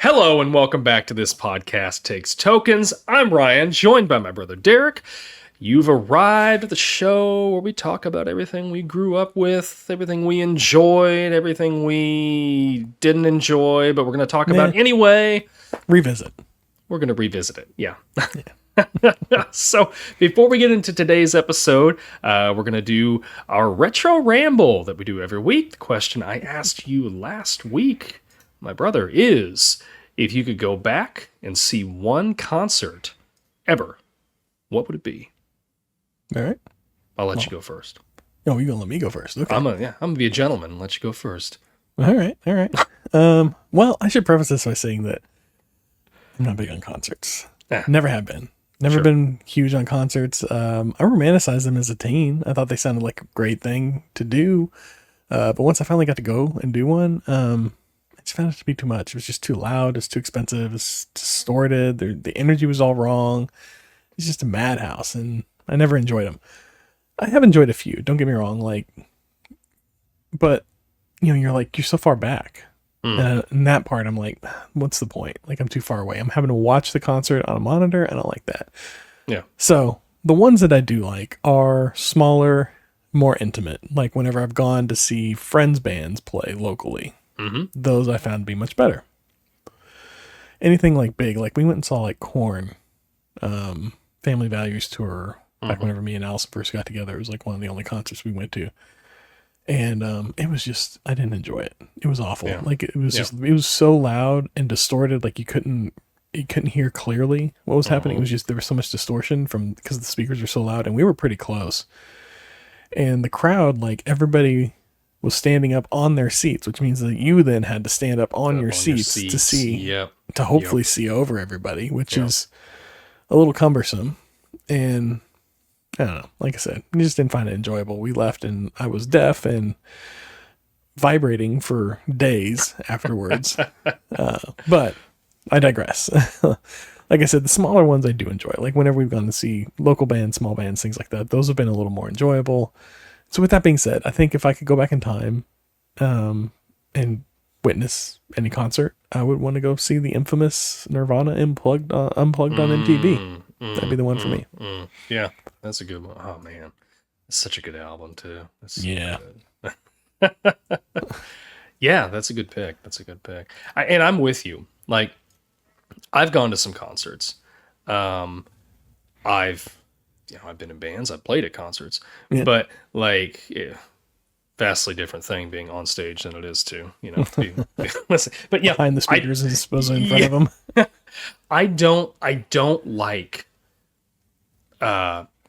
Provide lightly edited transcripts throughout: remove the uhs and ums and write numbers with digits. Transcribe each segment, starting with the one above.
Hello and welcome back to This Podcast Takes Tokens. I'm Ryan, joined by my brother Derek. You've arrived at the show where we talk about everything we grew up with, everything we enjoyed, everything we didn't enjoy, but we're going to talk about anyway. Revisit. We're going to revisit it, yeah. So before we get into today's episode, we're going to do our retro ramble that we do every week. The question I asked you last week, my brother, is if you could go back and see one concert ever, what would it be? All right. I'll let you go first. Oh, you're going to let me go first. Okay. I'm going to be a gentleman and let you go first. All right. Well, I should preface this by saying that I'm not big on concerts. Never have been. Never been huge on concerts. I romanticized them as a teen. I thought they sounded like a great thing to do. But once I finally got to go and do one, I just found it to be too much. It was just too loud. It's too expensive. It's distorted. The energy was all wrong. It's just a madhouse, and I never enjoyed them. I have enjoyed a few. Don't get me wrong. But you're so far back. In that part, I'm like, what's the point? Like, I'm too far away. I'm having to watch the concert on a monitor. I don't like that. Yeah. So the ones that I do like are smaller, more intimate. Like whenever I've gone to see friends' bands play locally. Mm-hmm. Those I found to be much better. Anything like big, like we went and saw like Korn, Family Values Tour, back whenever me and Allison first got together. It was like one of the only concerts we went to. And it was just, I didn't enjoy it. It was awful. Yeah. Like it was it was so loud and distorted. Like you couldn't hear clearly what was happening. It was just, there was so much distortion because the speakers were so loud, and we were pretty close. And the crowd, like everybody was standing up on their seats, which means that you then had to stand up on your seats to see, to hopefully see over everybody, which is a little cumbersome. And I don't know, like I said, we just didn't find it enjoyable. We left and I was deaf and vibrating for days afterwards. But I digress. Like I said, the smaller ones I do enjoy. Like whenever we've gone to see local bands, small bands, things like that, those have been a little more enjoyable. So with that being said, I think if I could go back in time and witness any concert, I would want to go see the infamous Nirvana Unplugged on MTV. That'd be the one for me. Yeah, that's a good one. Oh, man. It's such a good album, too. Yeah. Yeah, that's a good pick. And I'm with you. Like, I've gone to some concerts. I've been in bands. I've played at concerts. Yeah. But, vastly different thing being on stage than it is to, listen. But yeah, behind the speakers as opposed to in front of them. I don't like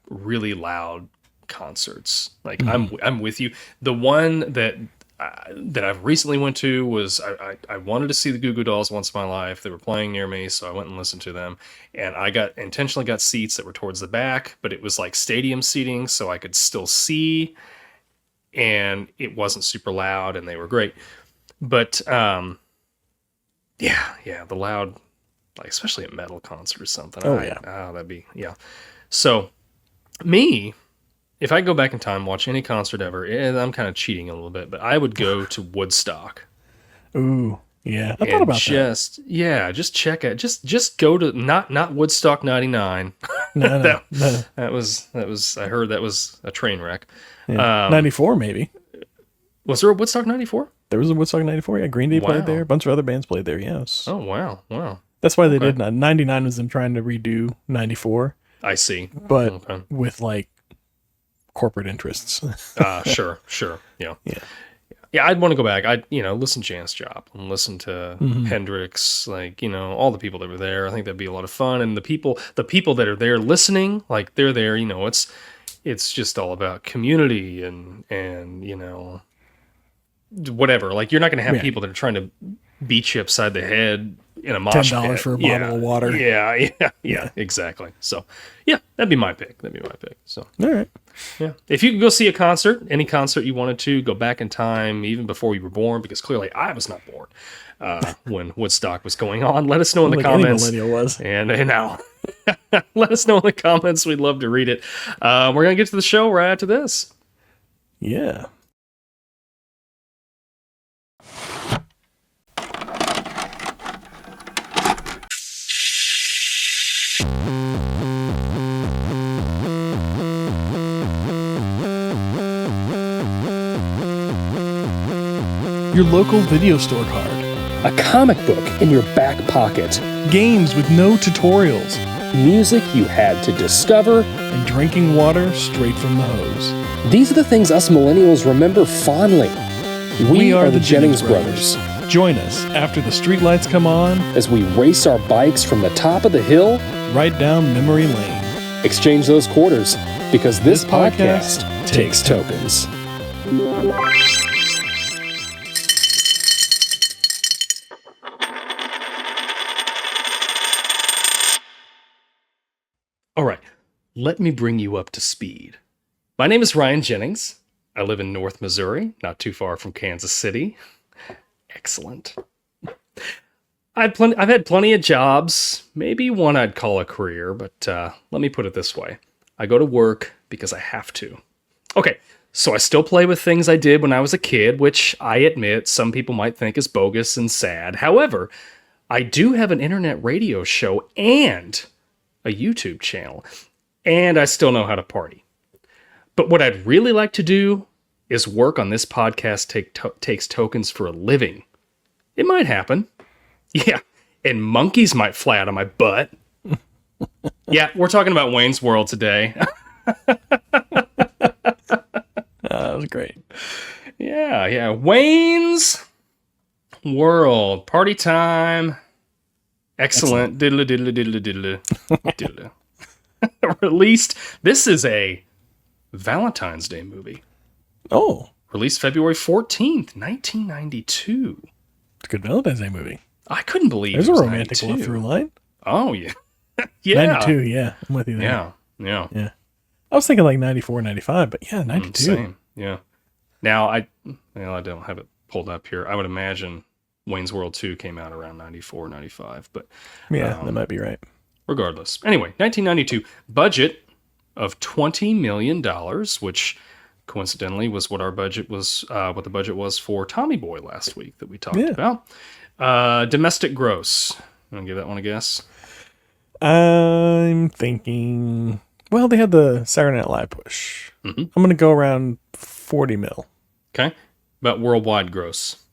really loud concerts. Like I'm with you. The one that I've recently went to was I wanted to see the Goo Goo Dolls once in my life. They were playing near me, so I went and listened to them. And I intentionally got seats that were towards the back, but it was like stadium seating, so I could still see. And it wasn't super loud, and they were great. But the loud, like especially at metal concert or something. That'd be So me, if I go back in time, watch any concert ever, I'm kind of cheating a little bit, but I would go to Woodstock. Ooh, yeah. I thought about that. Yeah, just check it. Just go to not Woodstock 99. No. That was I heard that was a train wreck. Yeah. 94 maybe. Was there a Woodstock 94? There was a Woodstock 94. Yeah, Green Day played there. A bunch of other bands played there. Yes. Oh wow. That's why they did 99 was them trying to redo 94. I see. But with like corporate interests. Sure. Yeah. Yeah, I'd want to go back. I'd, listen to Janis Joplin, listen to Hendrix, all the people that were there. I think that'd be a lot of fun. And the people that are there listening, like they're there, it's just all about community and whatever. Like you're not going to have people that are trying to beat you upside the head in a mosh pit. $10 for a bottle of water. Yeah, exactly. So, yeah, that'd be my pick. So, all right. Yeah. If you could go see a concert, any concert you wanted to, go back in time, even before you were born, because clearly I was not born when Woodstock was going on. Let us know in the comments. Any millennial was. And now, let us know in the comments. We'd love to read it. We're going to get to the show right after this. Yeah. your local video store card, a comic book in your back pocket, games with no tutorials, music you had to discover, and drinking water straight from the hose. These are the things us millennials remember fondly. We are the Jennings brothers. Join us after the streetlights come on as we race our bikes from the top of the hill right down memory lane. Exchange those quarters, because this podcast takes tokens. All right, let me bring you up to speed. My name is Ryan Jennings. I live in North Missouri, not too far from Kansas City. Excellent. I've had plenty of jobs, maybe one I'd call a career, but let me put it this way. I go to work because I have to. Okay, so I still play with things I did when I was a kid, which I admit some people might think is bogus and sad. However, I do have an internet radio show and a YouTube channel, and I still know how to party. But what I'd really like to do is work on this podcast takes tokens for a living. It might happen. Yeah, and monkeys might fly out of my butt. Yeah, we're talking about Wayne's World today. That was great. Yeah. Wayne's World. Party time. Excellent. Diddle, diddle, diddle, diddle, diddle. Released. This is a Valentine's Day movie. Oh. Released February 14th, 1992. It's a good Valentine's Day movie. I couldn't believe There's it was a romantic 92. love through line. Oh, yeah. Yeah. 92, yeah. I'm with you there. Yeah. I was thinking like 94, 95, but yeah, 92. Same. Yeah. Now, I don't have it pulled up here. I would imagine Wayne's World 2 came out around 94, 95, but Yeah, that might be right. regardless. Anyway, 1992, budget of $20 million, which coincidentally was what our budget was, what the budget was for Tommy Boy last week that we talked about. Domestic gross. You want to give that one a guess? I'm thinking, well, they had the Saturday Night Live push. Mm-hmm. I'm going to go around 40 mil. Okay. About worldwide gross.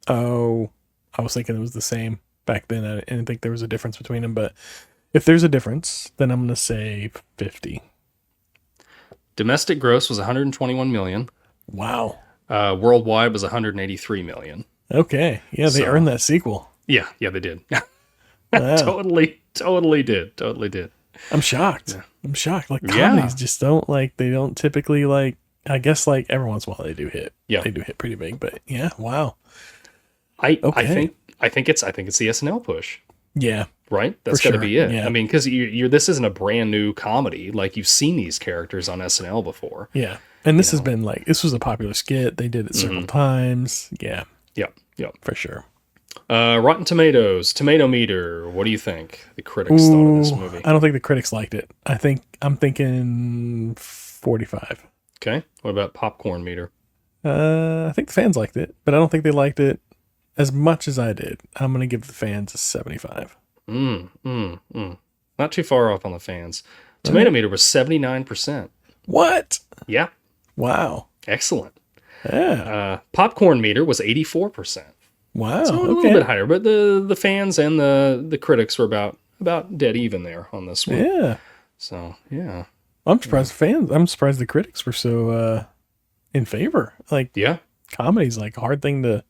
Oh, I was thinking it was the same back then. I didn't think there was a difference between them, but if there's a difference, then I'm going to say 50. Domestic gross was 121 million. Wow. Worldwide was 183 million. Okay. Yeah, they earned that sequel. Yeah, they did. Wow. Totally did. I'm shocked. Yeah. I'm shocked. Like, comedies just don't, like, they don't typically, like, I guess, like, every once in a while they do hit. Yeah. They do hit pretty big, but yeah, wow. I think it's the SNL push. Yeah. Right? That's For got to sure. be it. Yeah. I mean, because this isn't a brand new comedy. Like, you've seen these characters on SNL before. Yeah. And this has been, like, this was a popular skit. They did it several times. Yeah. Yep. For sure. Rotten Tomatoes, tomato meter. What do you think the critics thought of this movie? I don't think the critics liked it. I'm thinking 45. Okay. What about popcorn meter? I think the fans liked it, but I don't think they liked it as much as I did. I'm going to give the fans a 75. Not too far off on the fans. Tomato meter was 79%. What? Yeah. Wow. Excellent. Yeah. Popcorn meter was 84%. Wow. So a little bit higher, but the fans and the critics were about dead even there on this one. Yeah. So, yeah. I'm surprised I'm surprised the critics were so in favor. Like, Yeah. comedy's like a hard thing to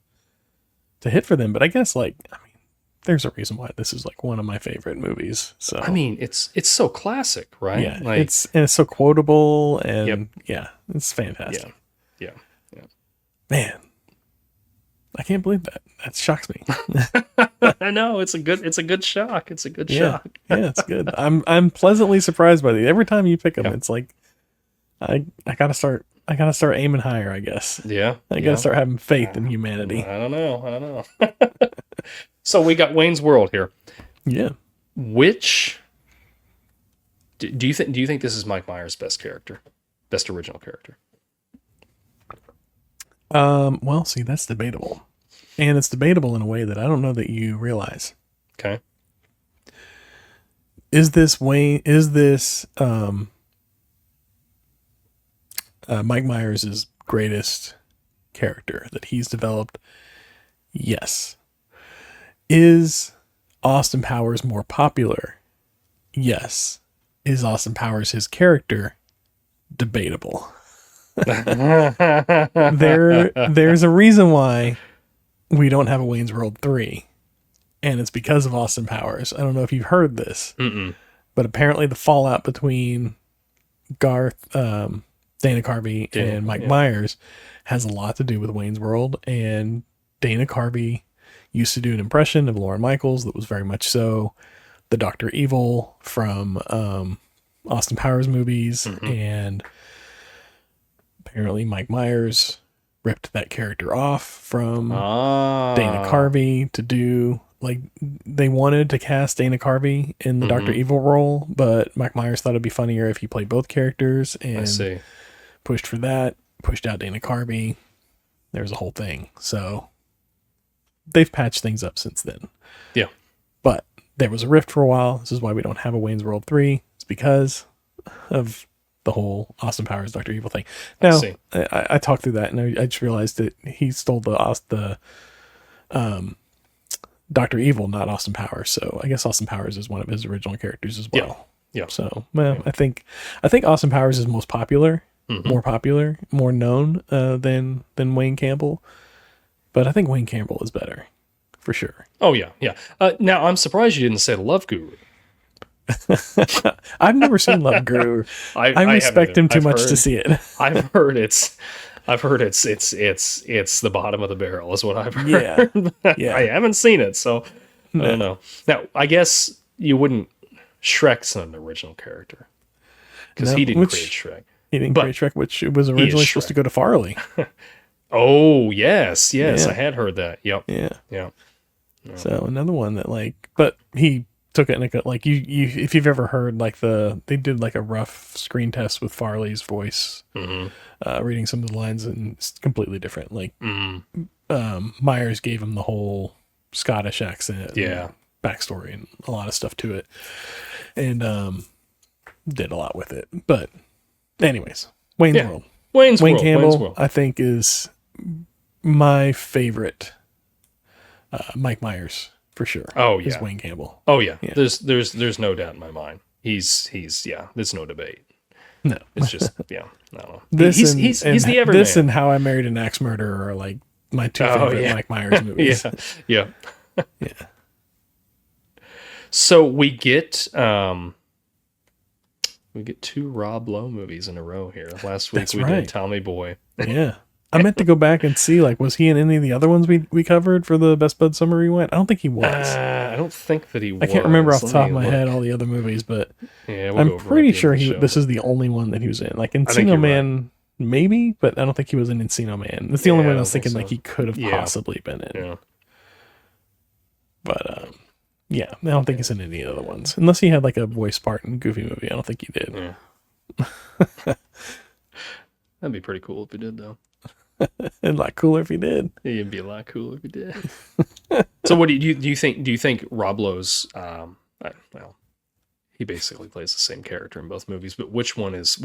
hit for them, but I guess, like, I mean, there's a reason why this is like one of my favorite movies. So I mean, it's so classic, right? yeah, Like, it's so quotable, and yeah, it's fantastic. Yeah. Man, I can't believe that. That shocks me. I know it's a good shock. It's a good Yeah, shock. yeah, it's good. I'm pleasantly surprised by these. Every time you pick them, it's like I gotta start aiming higher, I guess. Yeah. I gotta start having faith in humanity. I don't know. So we got Wayne's World here. Yeah. Which do you think this is Mike Myers' best original character? Well, see, that's debatable. And it's debatable in a way that I don't know that you realize. Okay. Is this Mike Myers' greatest character that he's developed? Yes. Is Austin Powers more popular? Yes. Is Austin Powers his character? Debatable. There's a reason why we don't have a Wayne's World 3, and it's because of Austin Powers. I don't know if you've heard this, but apparently the fallout between Garth, Dana Carvey, and Mike Myers has a lot to do with Wayne's World, and Dana Carvey used to do an impression of Lorne Michaels that was very much so the Dr. Evil from Austin Powers movies, and apparently Mike Myers ripped that character off from Dana Carvey to do, like, they wanted to cast Dana Carvey in the Dr. Evil role, but Mike Myers thought it'd be funnier if he played both characters, and pushed for that, pushed out Dana Carvey. There was a whole thing. So they've patched things up since then. Yeah. But there was a rift for a while. This is why we don't have a Wayne's World 3. It's because of the whole Austin Powers Dr. Evil thing. Now, I talked through that, and I just realized that he stole the Dr. Evil, not Austin Powers. So I guess Austin Powers is one of his original characters as well. Yeah. So, well, I think Austin Powers is most popular, more popular, more known than Wayne Campbell. But I think Wayne Campbell is better, for sure. Oh, yeah, yeah. Now, I'm surprised you didn't say Love Guru. I've never seen Love Guru. I respect him too much to see it. I've heard it's the bottom of the barrel is what I've heard. Yeah. I haven't seen it, so I don't know. Now, I guess you wouldn't. Shrek's not an original character because he didn't create Shrek. He didn't create Shrek, which was originally supposed to go to Farley. Oh, yes, I had heard that. Yep. Yeah. So another one that, like, but he took it in a, like, you if you've ever heard, like, they did like a rough screen test with Farley's voice, reading some of the lines, and it's completely different. Like, Myers gave him the whole Scottish accent, backstory, and a lot of stuff to it, and did a lot with it. But anyways, Wayne's World. Wayne Campbell, I think, is my favorite Mike Myers, for sure. Oh, yeah. Is Wayne Campbell. Oh, yeah. There's no doubt in my mind. He's there's no debate. No. It's just, I don't know. He's the everyman. This and How I Married an Axe Murderer are, like, my two favorite Mike Myers movies. Yeah. So we get 2 Rob Lowe movies in a row here. Last week did Tommy Boy. Yeah. I meant to go back and see, like, was he in any of the other ones we covered for the Best Bud Summer Rewind? I don't think he was. I don't think that he was. I can't remember off the top of my head all the other movies, but I'm pretty sure this is the only one that he was in. Like, Encino Man, maybe, but I don't think he was in Encino Man. That's the only one I was thinking like he could have possibly been in. Yeah. But I don't think he's in any other ones. Unless he had, like, a voice part in Goofy Movie. I don't think he did. Yeah. That'd be pretty cool if he did, though. A lot cooler if he did. It'd be a lot cooler if he did. So, what do you think? Do you think Rob Lowe's? Well, he basically plays the same character in both movies, but which one is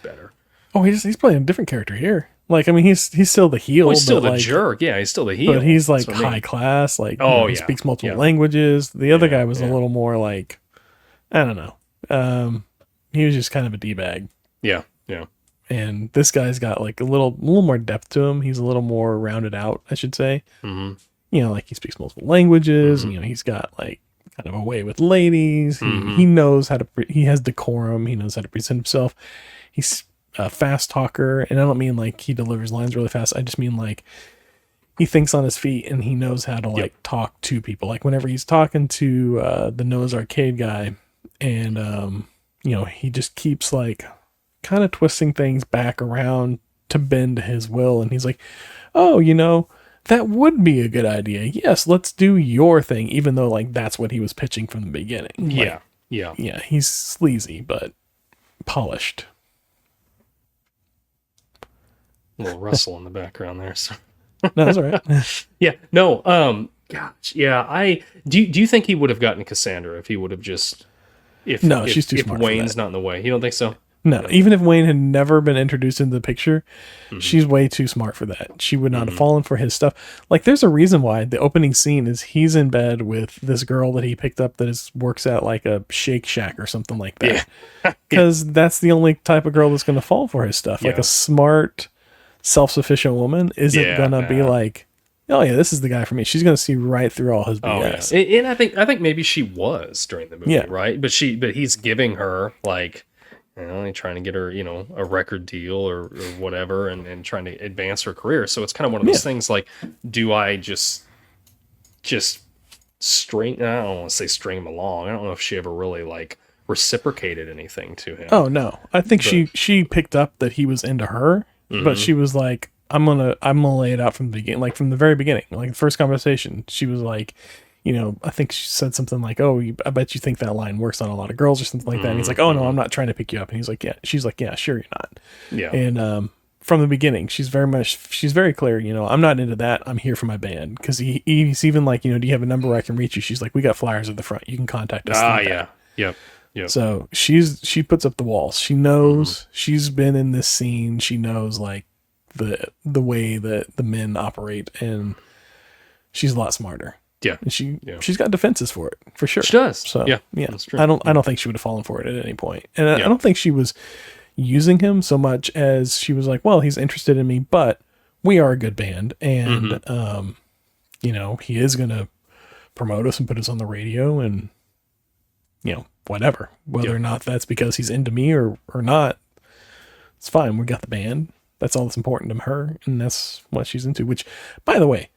better? Oh, he's playing a different character here. Like, I mean, he's still the heel. Well, he's still the jerk. Yeah, he's still the heel. But he's, like, high class. Like, he speaks multiple languages. The other guy was a little more, like, I don't know. He was just kind of a D-bag. Yeah. And this guy's got, like, a little more depth to him. He's a little more rounded out, I should say. Mm-hmm. You know, like, he speaks multiple languages. And, he's got, like, kind of a way with ladies. He knows how to. He has decorum. He knows how to present himself. He's a fast talker, and I don't mean like he delivers lines really fast. I just mean like he thinks on his feet, and he knows how to like talk to people. Like whenever he's talking to the Noah's Arcade guy, and he just keeps like kind of twisting things back around to bend to his will, and he's like, oh, that would be a good idea. Yes, let's do your thing, even though like that's what he was pitching from the beginning. Like, yeah. He's sleazy but polished. A little rustle in the background there. So. No, that's all right. Yeah. No. Gosh. Yeah. Do you think he would have gotten Cassandra if he would have just she's too smart. If Wayne's not in the way, you don't think so? No, even if Wayne had never been introduced into the picture, Mm-hmm. she's way too smart for that. She would not have fallen for his stuff. Like, there's a reason why the opening scene is he's in bed with this girl that he picked up that works at like a Shake Shack or something like that. Yeah. Because that's the only type of girl that's going to fall for his stuff. Like Yeah. a smart, self-sufficient woman isn't going to be like, oh yeah, this is the guy for me. She's going to see right through all his BS. Oh, yeah. And I think maybe she was during the movie, Yeah. right? But he's giving her like, you know, trying to get her, you know, a record deal or whatever, and trying to advance her career. So it's kind of one of those things like, do I just string? I don't want to say string him along. I don't know if she ever really like reciprocated anything to him. Oh no, I think she picked up that he was into her, but she was like, I'm gonna lay it out from the beginning, like from the very beginning, like the first conversation. She was like, you know, I think she said something like, "Oh, I bet you think that line works on a lot of girls," or something like that. And he's like, "Oh no, I'm not trying to pick you up." And he's like, "Yeah." She's like, "Yeah, sure, you're not." Yeah. And from the beginning, she's very clear. You know, I'm not into that. I'm here for my band. Because he's even like, you know, do you have a number where I can reach you? She's like, we got flyers at the front. You can contact us. Yeah. Yep. So she puts up the walls. She knows she's been in this scene. She knows like the way that the men operate, and she's a lot smarter. Yeah. And she's got defenses for it, for sure. She does. So yeah. That's true. I don't think she would have fallen for it at any point. And I don't think she was using him so much as she was like, well, he's interested in me, but we are a good band, and you know, he is gonna promote us and put us on the radio, and you know, whatever. Whether or not that's because he's into me or not, it's fine. We got the band. That's all that's important to her, and that's what she's into. Which, by the way,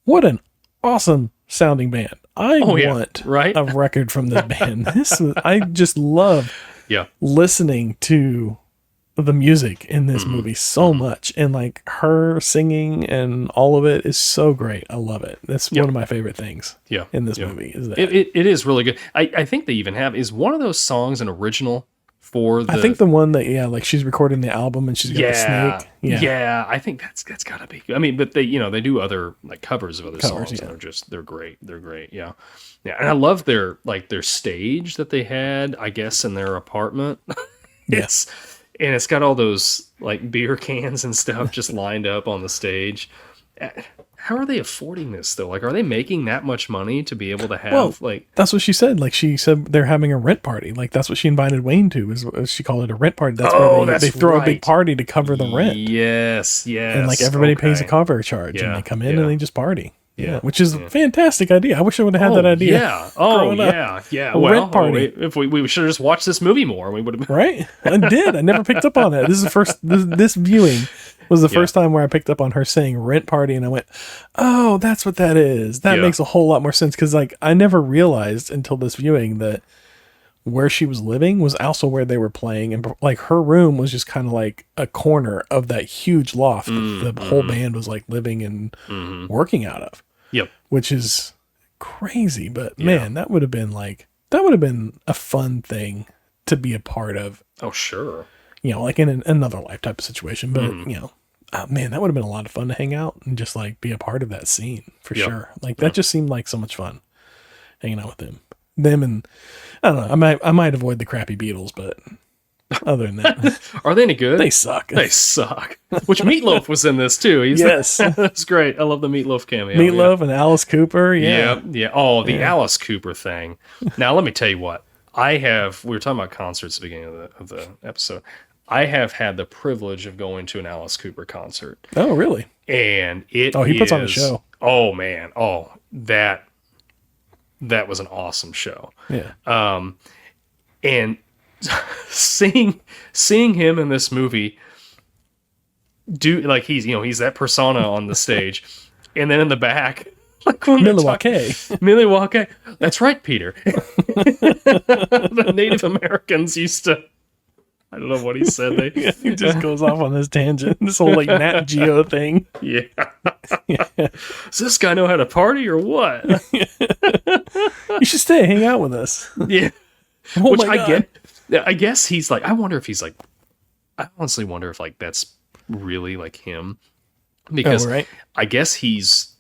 what an awesome sounding band. I want a record from this band. I just love listening to the music in this movie so much, and like her singing and all of it is so great. I love it. That's one of my favorite things in this movie. Is that it is really good. I think they even have, is one of those songs an original for the, I think the one that like she's recording the album and she's got the snake. Yeah, I think that's gotta be. I mean, but they do other like covers of other songs and they're great. They're great. Yeah. And I love their stage that they had, I guess, in their apartment. Yes. And it's got all those like beer cans and stuff just lined up on the stage. How are they affording this though? Like, are they making that much money to be able to have like? That's what she said. Like, she said they're having a rent party. Like, that's what she invited Wayne to. Is she called it a rent party? That's where they throw a big party to cover the rent. Yes. And like everybody pays a cover charge, and they come in and they just party. Yeah, which is a fantastic idea. I wish I would have had that idea. Yeah. Oh, yeah. A rent party. If we should have just watched this movie more, we would have been right. I did. I never picked up on that. This is the first. This viewing was the first time where I picked up on her saying rent party, and I went, "Oh, that's what that is. That makes a whole lot more sense." Because like I never realized until this viewing that where she was living was also where they were playing, and like her room was just kind of like a corner of that huge loft that the whole band was like living and working out of. Yep. Which is crazy, but man, that would have been a fun thing to be a part of. Oh, sure. You know, like in another life type of situation, but you know, man, that would have been a lot of fun to hang out and just like be a part of that scene for sure. Like that just seemed like so much fun hanging out with them, and I don't know. I might avoid the crappy Beatles, but other than that, are they any good? They suck. They suck. Which Meatloaf was in this too. That's great. I love the Meatloaf cameo. Meatloaf and Alice Cooper. Yeah. Oh, the Alice Cooper thing. Now let me tell you what. We were talking about concerts at the beginning of the episode. I have had the privilege of going to an Alice Cooper concert. Oh, really? And he puts on a show. Oh man. Oh, that was an awesome show. Yeah. And seeing him in this movie do like he's that persona on the stage, and then in the back, like when Milwaukee. That's right, Peter. The Native Americans used to. I don't know what he said. He just goes off on this tangent. This whole like Nat Geo thing. Yeah. Does this guy know how to party or what? You should stay, hang out with us. Yeah. Oh, which my God. I guess he's like. I honestly wonder if like that's really like him, because I guess he's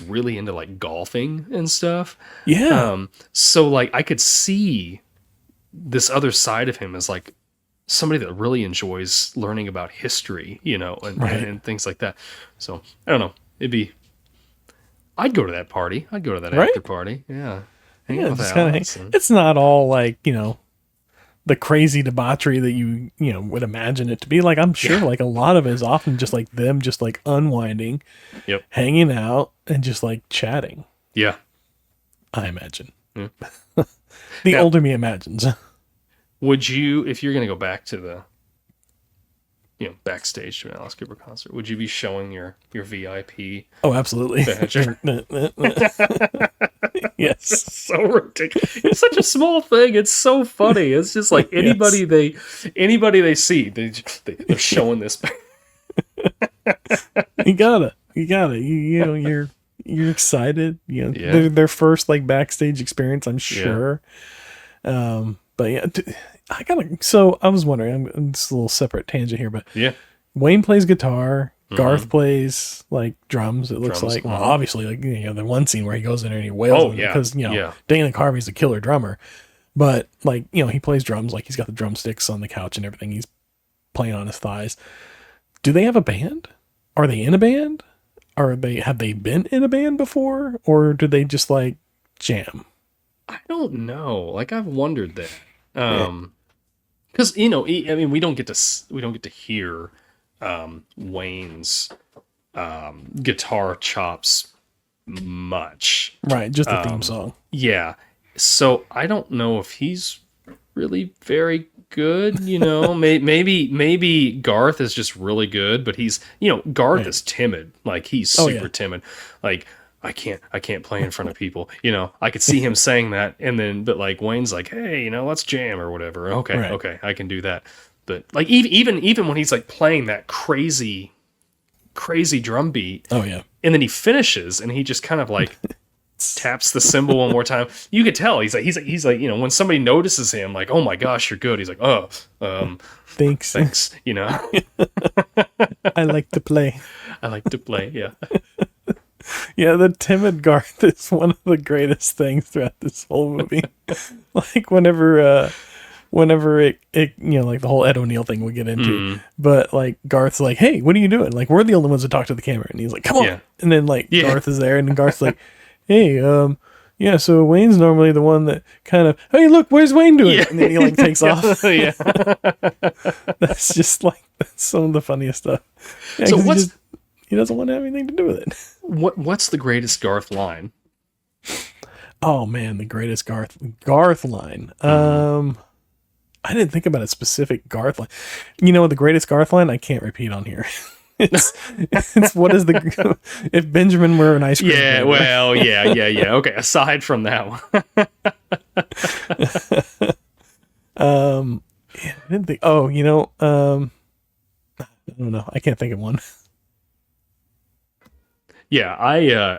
really into like golfing and stuff. Yeah. So like I could see this other side of him is like somebody that really enjoys learning about history, Right. and things like that. So I don't know. I'd go to that party. I'd go to that Right? after party. Yeah. Hang out Yeah, with just kind Alex. of. It's not all like the crazy debauchery that you would imagine it to be. Like I'm sure, Yeah. like a lot of it is often just like them, just like unwinding, Yep. hanging out, and just like chatting. Yeah. I imagine. Yeah. The Now, older me imagines. would you, if you're going to go back to the, backstage to an Alice Cooper concert, would you be showing your VIP Oh, absolutely. badge? Yes. So ridiculous. It's such a small thing. It's so funny. It's just like anybody they see, they're showing this. You gotta. You're excited. Yeah. Their first like backstage experience, I'm sure. But yeah, so I was wondering, I'm just a little separate tangent here, but Yeah. Wayne plays guitar. Garth plays like drums. It looks Drums, like, well, obviously, like the one scene where he goes in there and he wails on it because Dana Carvey's a killer drummer. But like he plays drums, like he's got the drumsticks on the couch and everything. He's playing on his thighs. Do they have a band? Are they in a band? Have they been in a band before, or do they just like jam? I don't know. Like I've wondered that. Because I mean, we don't get to hear Wayne's guitar chops much. Right, just the theme song. Yeah. So I don't know if he's really very good, maybe Garth is just really good, but he's, Garth is timid. Like he's super timid. Like I can't play in front of people. I could see him saying that but like Wayne's like, hey, let's jam or whatever. Okay. Right. Okay. I can do that. But like even when he's like playing that crazy drum beat. Oh yeah. And then he finishes and he just kind of like taps the cymbal one more time. You could tell he's like, when somebody notices him, like, oh my gosh, you're good. He's like, oh, thanks. I like to play. Yeah. Yeah, the timid Garth is one of the greatest things throughout this whole movie. Like whenever it like the whole Ed O'Neill thing we get into, but like Garth's like, hey, what are you doing? Like we're the only ones that talk to the camera, and he's like, come on. And then like Garth is there, and Garth's like, hey, so Wayne's normally the one that kind of, hey, look, where's Wayne doing? And then he like takes off. Yeah. That's just like, that's some of the funniest stuff. Yeah, so he doesn't want to have anything to do with it. What's the greatest Garth line? Oh man, the greatest Garth line. I didn't think about a specific Garth line. The greatest Garth line I can't repeat on here. It's what is if Benjamin were an ice cream Yeah, flavor. well, yeah. Okay, aside from that one. I didn't think. I don't know. I can't think of one. Yeah,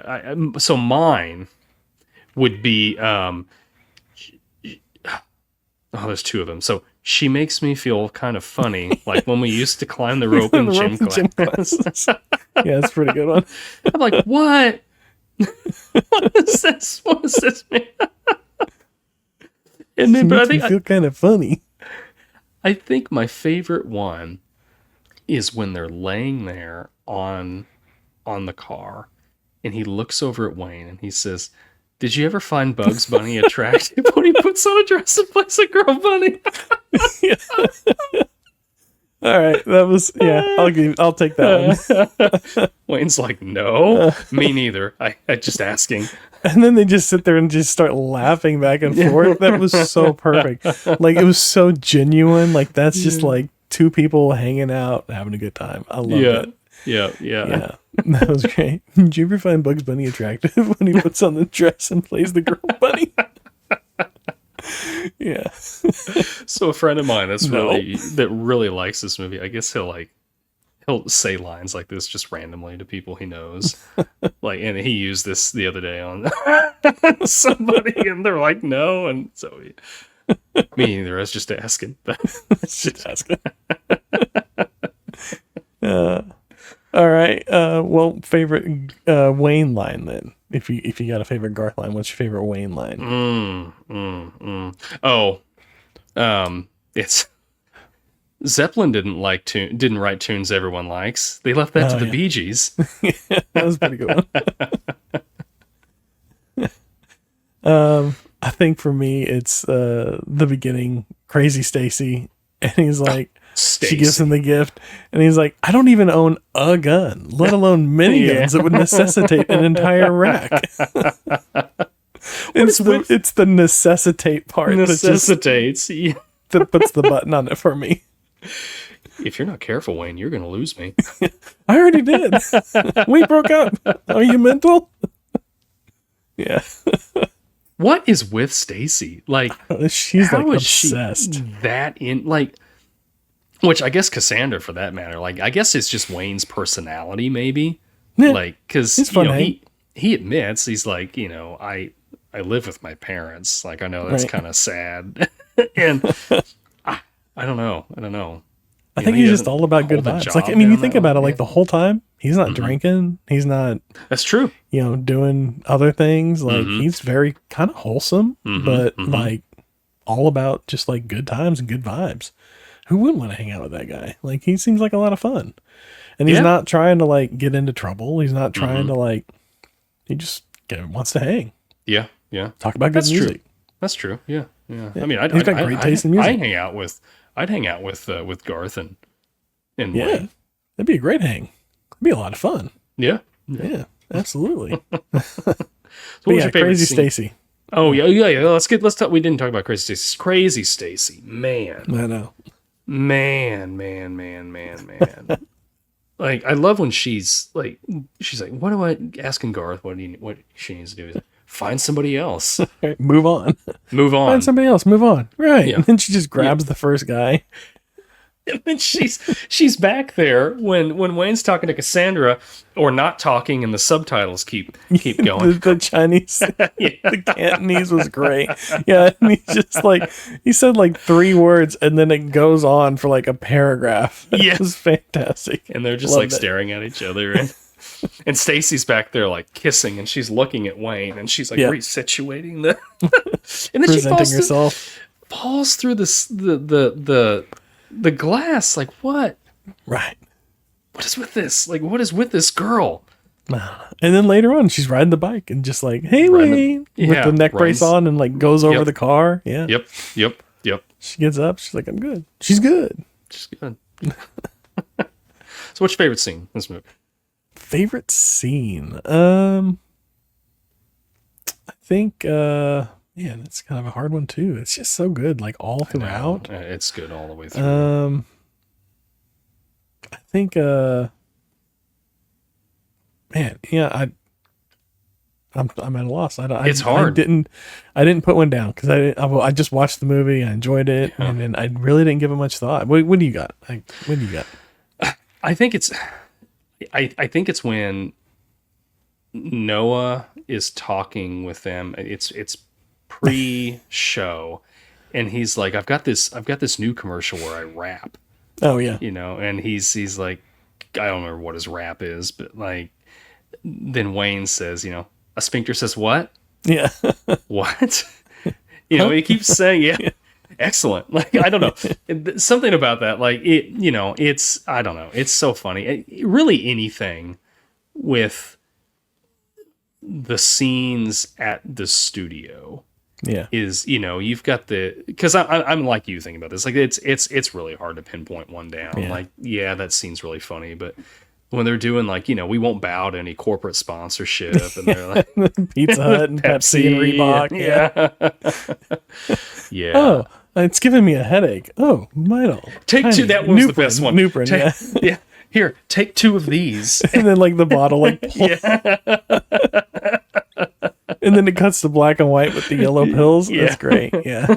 so mine would be there's two of them. So she makes me feel kind of funny, like when we used to climb the rope in gym class. Yeah, that's a pretty good one. I'm like, what? What is this? What does this mean? And then, but I think feel kind of funny. I think my favorite one is when they're laying there on the car, and he looks over at Wayne and he says, did you ever find Bugs Bunny attractive when he puts on a dress and plays a girl bunny? All right, that was I'll take that one. Wayne's like, no, me neither. I just asking. And then they just sit there and just start laughing back and forth. That was so perfect. Like it was so genuine. Like that's just like two people hanging out, having a good time. I love it. Yeah. That was great. Did you ever find Bugs Bunny attractive when he puts on the dress and plays the girl bunny? Yeah. So a friend of mine that really likes this movie, I guess he'll say lines like this just randomly to people he knows. Like, and he used this the other day on somebody, and they're like, no, and so me neither. I was just asking. Just asking. All right. Well, favorite Wayne line then. If you got a favorite Garth line, what's your favorite Wayne line? Oh, It's Zeppelin didn't write tunes everyone likes. They left that to the Bee Gees. That was a pretty good one. I think for me, it's the beginning, Crazy Stacy, and he's like, she gives him the gift, and he's like, I don't even own a gun, let alone miniguns that would necessitate an entire rack. It's the necessitate part. Necessitates. That puts the button on it for me. If you're not careful, Wayne, you're going to lose me. I already did. We broke up. Are you mental? Yeah. What is with Stacy? Like, she's like obsessed. Which I guess Cassandra, for that matter, like, I guess it's just Wayne's personality, maybe. Yeah, like, because he admits, he's like, I live with my parents. Like, I know that's kind of sad, and I don't know. I think he's just all about good vibes. Like, I mean, you think about it, like the whole time he's not drinking. He's not. That's true. Doing other things. Like he's very kind of wholesome, but like all about just like good times and good vibes. Who wouldn't want to hang out with that guy? Like, he seems like a lot of fun, and he's not trying to like get into trouble. He's not trying to like. He just wants to hang. Yeah. Talk about good music. True. That's true. Yeah. I mean, he's got great taste in music. I'd hang out with Garth and Wayne. That'd be a great hang. It'd be a lot of fun. Yeah, absolutely. So what was your favorite Crazy scene? Stacy. Oh yeah. Let's talk. We didn't talk about Crazy Stacy. Crazy Stacy, man. I know. Man. Like, I love when she's like, what do I asking Garth what she needs to do? He's like, find somebody else. Right, move on. Find somebody else. Move on. Right. Yeah. And then she just grabs the first guy. And then she's back there when Wayne's talking to Cassandra, or not talking, and the subtitles keep going. the Chinese, the Cantonese was great. Yeah, and he said like 3 words, and then it goes on for like a paragraph. It was fantastic. And they're just staring at each other, and Stacy's back there like kissing, and she's looking at Wayne, and she's like resituating the, and then she falls through the glass. Like, what? Right. What is with this? Like, what is with this girl? And then later on, she's riding the bike and just like, hey, Wayne, with the neck brace on, and like goes over the car. Yeah. Yep. She gets up. She's like, I'm good. She's good. So what's your favorite scene in this movie? Favorite scene? I think, that's kind of a hard one too. It's just so good, like all throughout. It's good all the way through. I think, I'm at a loss. It's hard. I didn't put one down because I just watched the movie. I enjoyed it, and then I really didn't give it much thought. What do you got? What do you got? I think it's when Noah is talking with them. It's pre-show, and he's like, I've got this new commercial where I rap. Oh yeah. And he's like, I don't remember what his rap is, but like, then Wayne says, a sphincter says what? Yeah. What? He keeps saying, excellent. Like, I don't know. Something about that. Like, it's, I don't know. It's so funny. Really anything with the scenes at the studio. Yeah. Is, you've got because I'm like you thinking about this. Like, it's really hard to pinpoint one down. Yeah. Like, that scene's really funny, but when they're doing like, we won't bow to any corporate sponsorship, and they're like Pizza Hut and Pepsi and Reebok. Yeah. Oh, it's giving me a headache. Oh, Mito. Take 2. That was the best one. Nuprin, yeah. Here, take 2 of these. And then like the bottle like and then it cuts to black and white with the yellow pills. That's great. Yeah.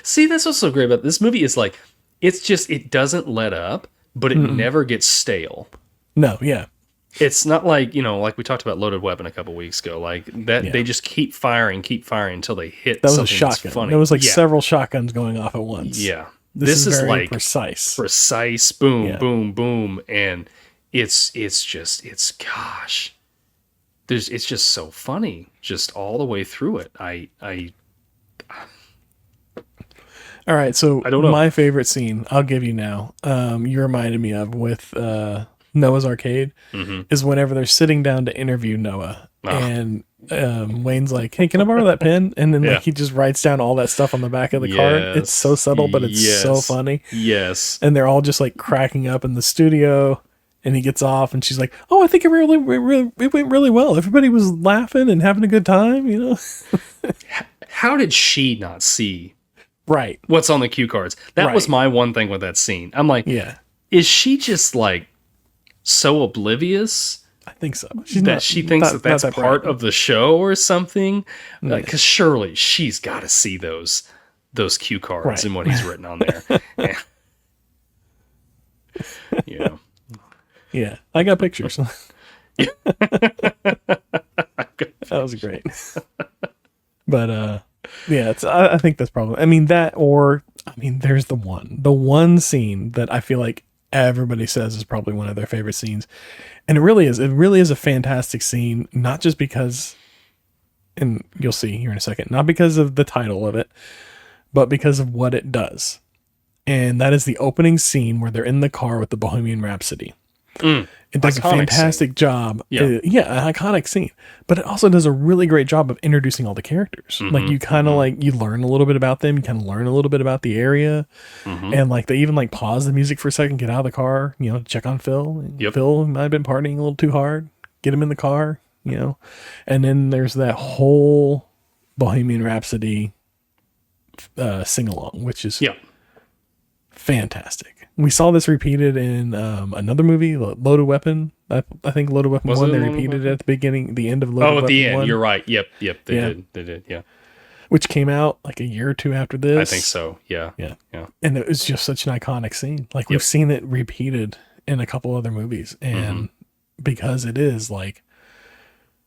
See, that's what's so great about this movie is like, it doesn't let up, but it never gets stale. No, yeah. It's not like, like we talked about Loaded Weapon a couple weeks ago. Like that, they just keep firing until they hit something that's funny. There was like several shotguns going off at once. Yeah. This is very like precise. Boom, boom, boom. And it's gosh. It's just so funny, just all the way through it. All right, so I don't know. my favorite scene, I'll give you now. You reminded me of with Noah's Arcade is whenever they're sitting down to interview Noah, and Wayne's like, "Hey, can I borrow that pen?" And then like he just writes down all that stuff on the back of the card. It's so subtle, but it's so funny. Yes, and they're all just like cracking up in the studio. And he gets off, and she's like, "Oh, I think it went really well. Everybody was laughing and having a good time, you know." How did she not see right what's on the cue cards? That was my one thing with that scene. I'm like, is she just like so oblivious? I think so. She thinks that's part of the show or something. Like, because surely she's got to see those cue cards and what he's written on there. Yeah. Yeah, I got pictures. That was great. But yeah, I think that's probably. I mean that, or I mean, there's the one scene that I feel like everybody says is probably one of their favorite scenes, and it really is. It really is a fantastic scene, not just because, and you'll see here in a second, not because of the title of it, but because of what it does, and that is the opening scene where they're in the car with the Bohemian Rhapsody. It does a fantastic job. Yeah, an iconic scene. But it also does a really great job of introducing all the characters. Like you kind of like, you learn a little bit about them. You kind of learn a little bit about the area. And like they even like pause the music for a second, get out of the car, you know, check on Phil. And Phil might have been partying a little too hard. Get him in the car, you know. And then there's that whole Bohemian Rhapsody sing-along, which is fantastic. We saw this repeated in another movie, Loaded Weapon. I think Loaded Weapon 1, they repeated it at the beginning, the end of Loaded Weapon 1. Oh, at the end, you're right. Yep, they did, yeah. Which came out like a year or two after this. I think so, yeah. And it was just such an iconic scene. Like, we've seen it repeated in a couple other movies. And because it is like,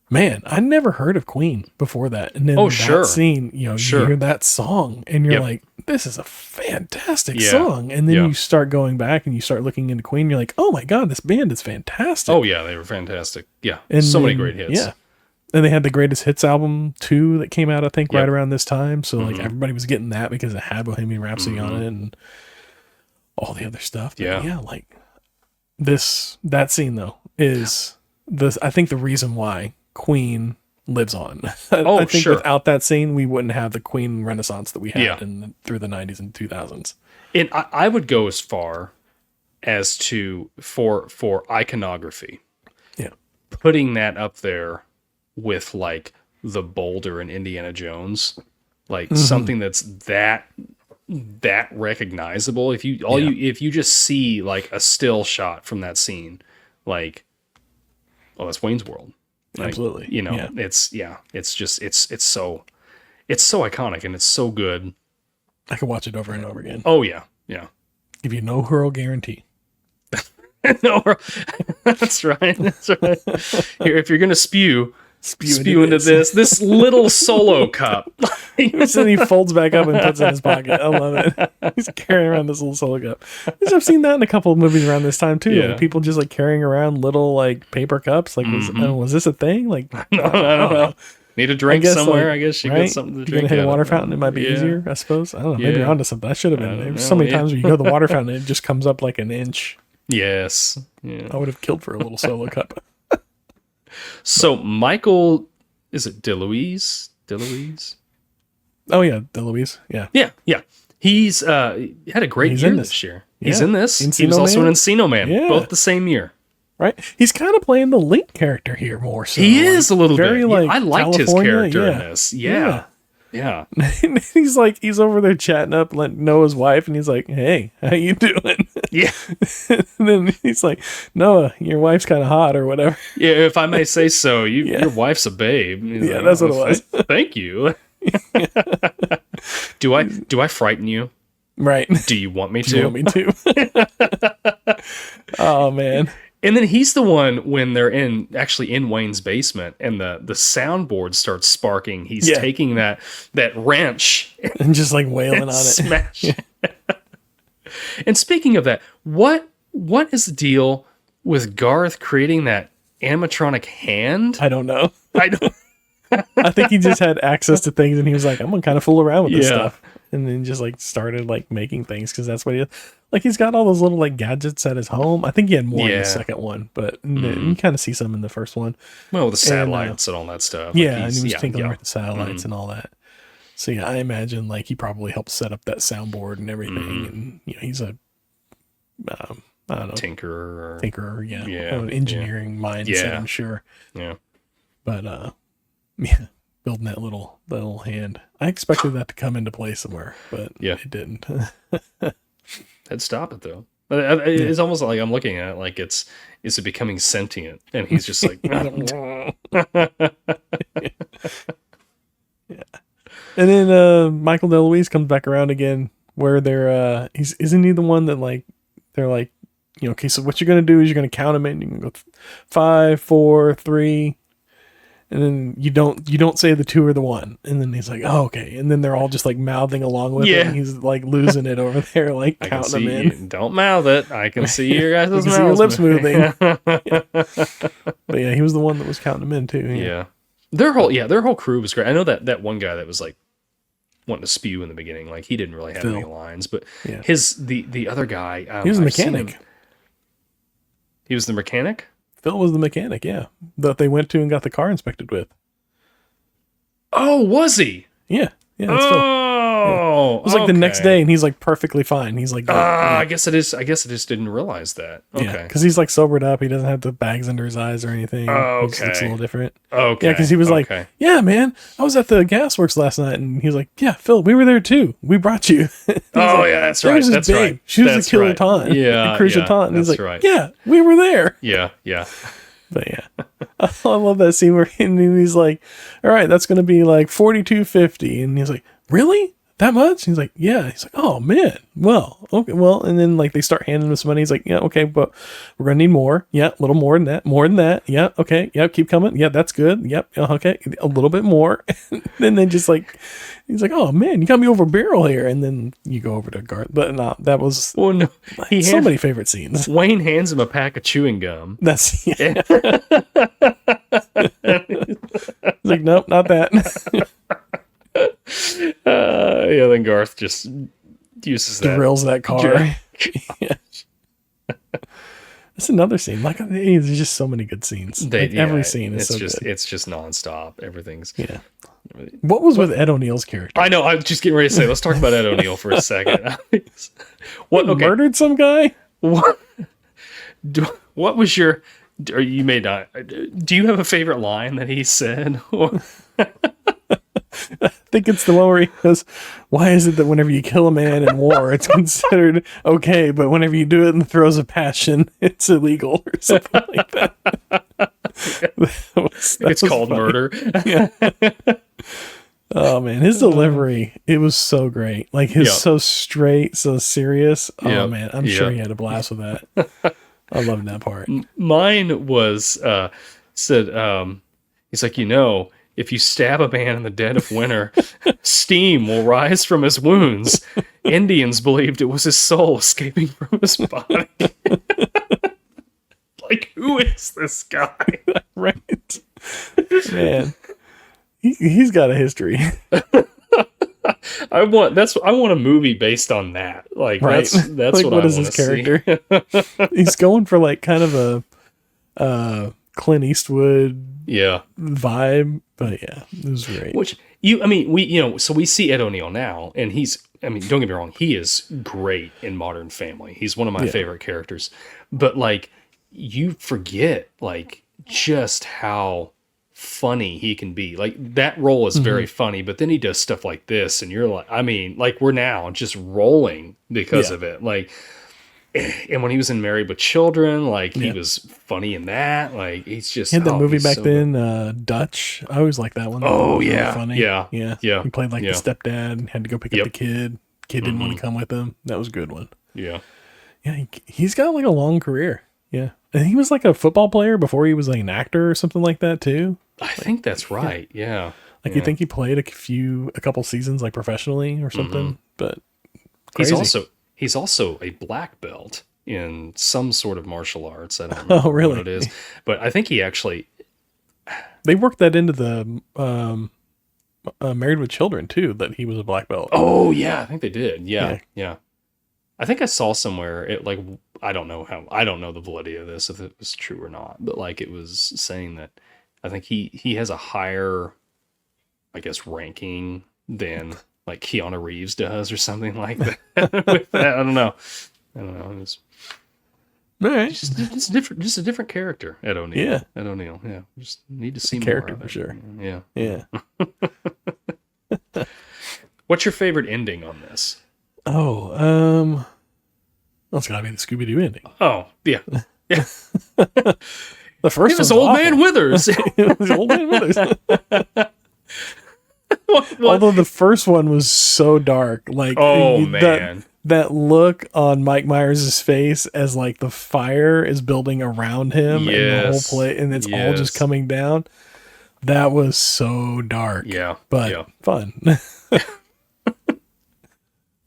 man, I never heard of Queen before that. And then that scene, you know, you hear that song and you're like, this is a fantastic song. And then you start going back and you start looking into Queen. You're like, oh my God, this band is fantastic. Oh yeah, they were fantastic. Yeah. And so many great hits. Yeah. And they had the Greatest Hits album too that came out, I think, right around this time. So like everybody was getting that because it had Bohemian Rhapsody on it and all the other stuff. But yeah, like that scene though is I think the reason why Queen lives on. I think without that scene, we wouldn't have the Queen Renaissance that we had through the 90s and 2000s. And I would go as far as to, for iconography, putting that up there with like the Boulder and Indiana Jones, like something that's that recognizable. If you just see like a still shot from that scene, like, oh, that's Wayne's World. Like, absolutely. You know, it's so iconic and it's so good. I could watch it over and over again. Oh yeah. Yeah. Give you no hurl guarantee. No, that's right. That's right. Here, if you're going to spew into this little solo cup. So he folds back up and puts it in his pocket. I love it. He's carrying around this little solo cup. I've seen that in a couple of movies around this time too. Yeah. Like people just like carrying around little like paper cups. Like was this a thing? Like I don't know. Need a drink somewhere. I guess you get something to drink. You're gonna hit a water fountain. It might be easier, I suppose. I don't know. Maybe you're onto something. I should have been. There's so many times where you go to the water fountain, it just comes up like an inch. Yes. Yeah. I would have killed for a little solo cup. So Michael, is it DeLuise? Oh yeah, DeLuise. Yeah. Yeah. He's had a great year this year. He's in this. He was also in Encino Man. Both the same year. Right. He's kind of playing the Link character here more so. He is a little very, bit. Like, I liked California, his character in this. Yeah. He's over there chatting up Noah's wife, and he's like, "Hey, how you doing?" Yeah. And then he's like, "Noah, your wife's kind of hot, or whatever." Yeah, if I may say so. Your wife's a babe. Like, that's what it was. Thank you. Do I frighten you? Right. Do you want me to? Do you want me to? Oh man. And then he's the one when they're actually in Wayne's basement and the soundboard starts sparking. He's taking that wrench and just like wailing on it. Smash. And speaking of that, what is the deal with Garth creating that animatronic hand? I don't know. I think he just had access to things, and he was like, "I'm gonna kind of fool around with this Yeah. stuff," and then just like started like making things because that's what he like. He's got all those little like gadgets at his home. I think he had more in the Yeah. second one, but you kind of see some in the first one. Well, the satellites and all that stuff. Yeah, and he was tinkering yeah. with the satellites and all that. So yeah, I imagine like he probably helped set up that soundboard and everything, and he's a I don't know, tinkerer, yeah, engineering mindset, I'm sure. Yeah, but yeah, building that little hand. I expected that to come into play somewhere, but it didn't. I'd stop it though. It's almost like I'm looking at it like is it becoming sentient, and he's just like, yeah. And then Michael DeLuise comes back around again, where they're isn't he the one that like they're like, okay, so what you're gonna do is you're gonna count them in. You can go 5, 4, 3, and then you don't say the 2 or the 1, and then he's like, oh, okay, and then they're all just like mouthing along with it. And he's like losing it over there, like counting them in. Don't mouth it. I can see your guys' mouths. See your lips moving. But yeah, he was the one that was counting them in too. Yeah. Their whole crew was great. I know that one guy that was like wanting to spew in the beginning, like he didn't really have any lines, but the other guy, he was a mechanic. He was the mechanic? Phil was the mechanic, yeah, that they went to and got the car inspected with. Oh, was he? Yeah, that's Phil. Yeah. It was like the next day, and he's like perfectly fine. He's like, I guess it is. I guess I just didn't realize that. Okay, yeah, because he's like sobered up. He doesn't have the bags under his eyes or anything. Oh, okay, it's a little different. Okay, yeah, because he was like, yeah, man, I was at the gasworks last night, and he was like, yeah, Phil, we were there too. We brought you. Oh, yeah, that's right. That's right. She was the killer taunt. Yeah, cruiser taunt. And he's like, right. Yeah, we were there. Yeah. But yeah, I love that scene where he's like, all right, that's going to be like $42.50. And he's like, really? That much? He's like, yeah. He's like, oh man. Well, okay. Well, and then like they start handing him some money. He's like, yeah, okay, but we're going to need more. Yeah. A little more than that. More than that. Yeah. Okay. Yep. Keep coming. Yeah. That's good. Yep. Okay. A little bit more. And then they just like, he's like, oh man, you got me over a barrel here. And then you go over to Garth. But no, that was so many favorite scenes. Wayne hands him a pack of chewing gum. That's He's like, nope, not that. Then Garth just uses that. Drills that car. Yeah. That's another scene. Like, there's just so many good scenes. Every scene is so good. It's just nonstop. Everything's. Yeah. What was with Ed O'Neill's character? I know. I was just getting ready to say, let's talk about Ed O'Neill for a second. Murdered some guy? What was your... Or you may not... Do you have a favorite line that he said? I think it's the one where he goes, why is it that whenever you kill a man in war, it's considered okay, but whenever you do it in the throes of passion, it's illegal or something like that. It's called funny. Murder. Yeah. Oh man, his delivery, it was so great. Like so straight, so serious. Oh man, I'm sure he had a blast with that. I loved that part. Mine was said he's like, if you stab a man in the dead of winter, steam will rise from his wounds. Indians believed it was his soul escaping from his body. Like, who is this guy? Right. Man. He's got a history. I want a movie based on that. Like, right. That's like, what is his character? He's going for like kind of a Clint Eastwood vibe, but yeah, it was great. So we see Ed O'Neill now, and don't get me wrong, he is great in Modern Family. He's one of my favorite characters, but like you forget like just how funny he can be. Like that role is very funny, but then he does stuff like this, and you're like, we're now just rolling because of it. Like. And when he was in Married with Children, like he was funny in that. Like he's just he had that movie back then, Dutch. I always liked that one. Oh that yeah, funny. Yeah. He played like the stepdad, had to go pick up the kid. Kid didn't want to come with him. That was a good one. Yeah, he's got like a long career. Yeah, and he was like a football player before he was like an actor or something like that too. I think that's right. Yeah, you think he played a couple seasons like professionally or something, but crazy. He's also a black belt in some sort of martial arts. I don't know really? what it is, but I think he actually, They worked that into the Married with Children too, that he was a black belt. Oh yeah, I think they did. Yeah. Yeah. I think I saw somewhere it like I don't know the validity of this if it was true or not, but like it was saying that I think he has a higher, I guess, ranking than like Keanu Reeves does or something like that. With that, I don't know. It's All right. just a different character, Ed O'Neill. Yeah. Ed O'Neill. Yeah, just need to see more Character of for it. sure. Yeah. Yeah. What's your favorite ending on this? Oh, well, it's gotta be the Scooby-Doo ending. Oh, yeah. Yeah. The first It was one's Old awful. Man Withers. It was Old Man Withers. What? Although the first one was so dark, like Man. that look on Mike Myers' face as like the fire is building around him and the whole Yes. play, and it's all just coming down. That was so dark. Yeah. But fun.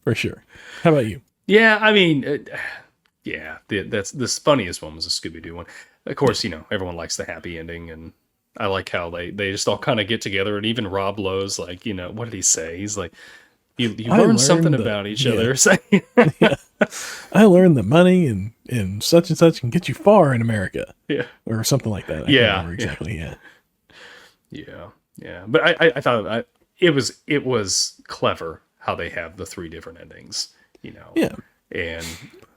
For sure. How about you? Yeah, I mean, that's the funniest one was the Scooby-Doo one. Of course, everyone likes the happy ending, and I like how they just all kind of get together, and even Rob Lowe's like, what did he say? He's like, you learn something about each other. Yeah. I learned that money and such and such can get you far in America. Yeah. Or something like that. I Yeah. can't remember exactly. Yeah. Yeah. But I thought it was clever how they have the three different endings, Yeah. And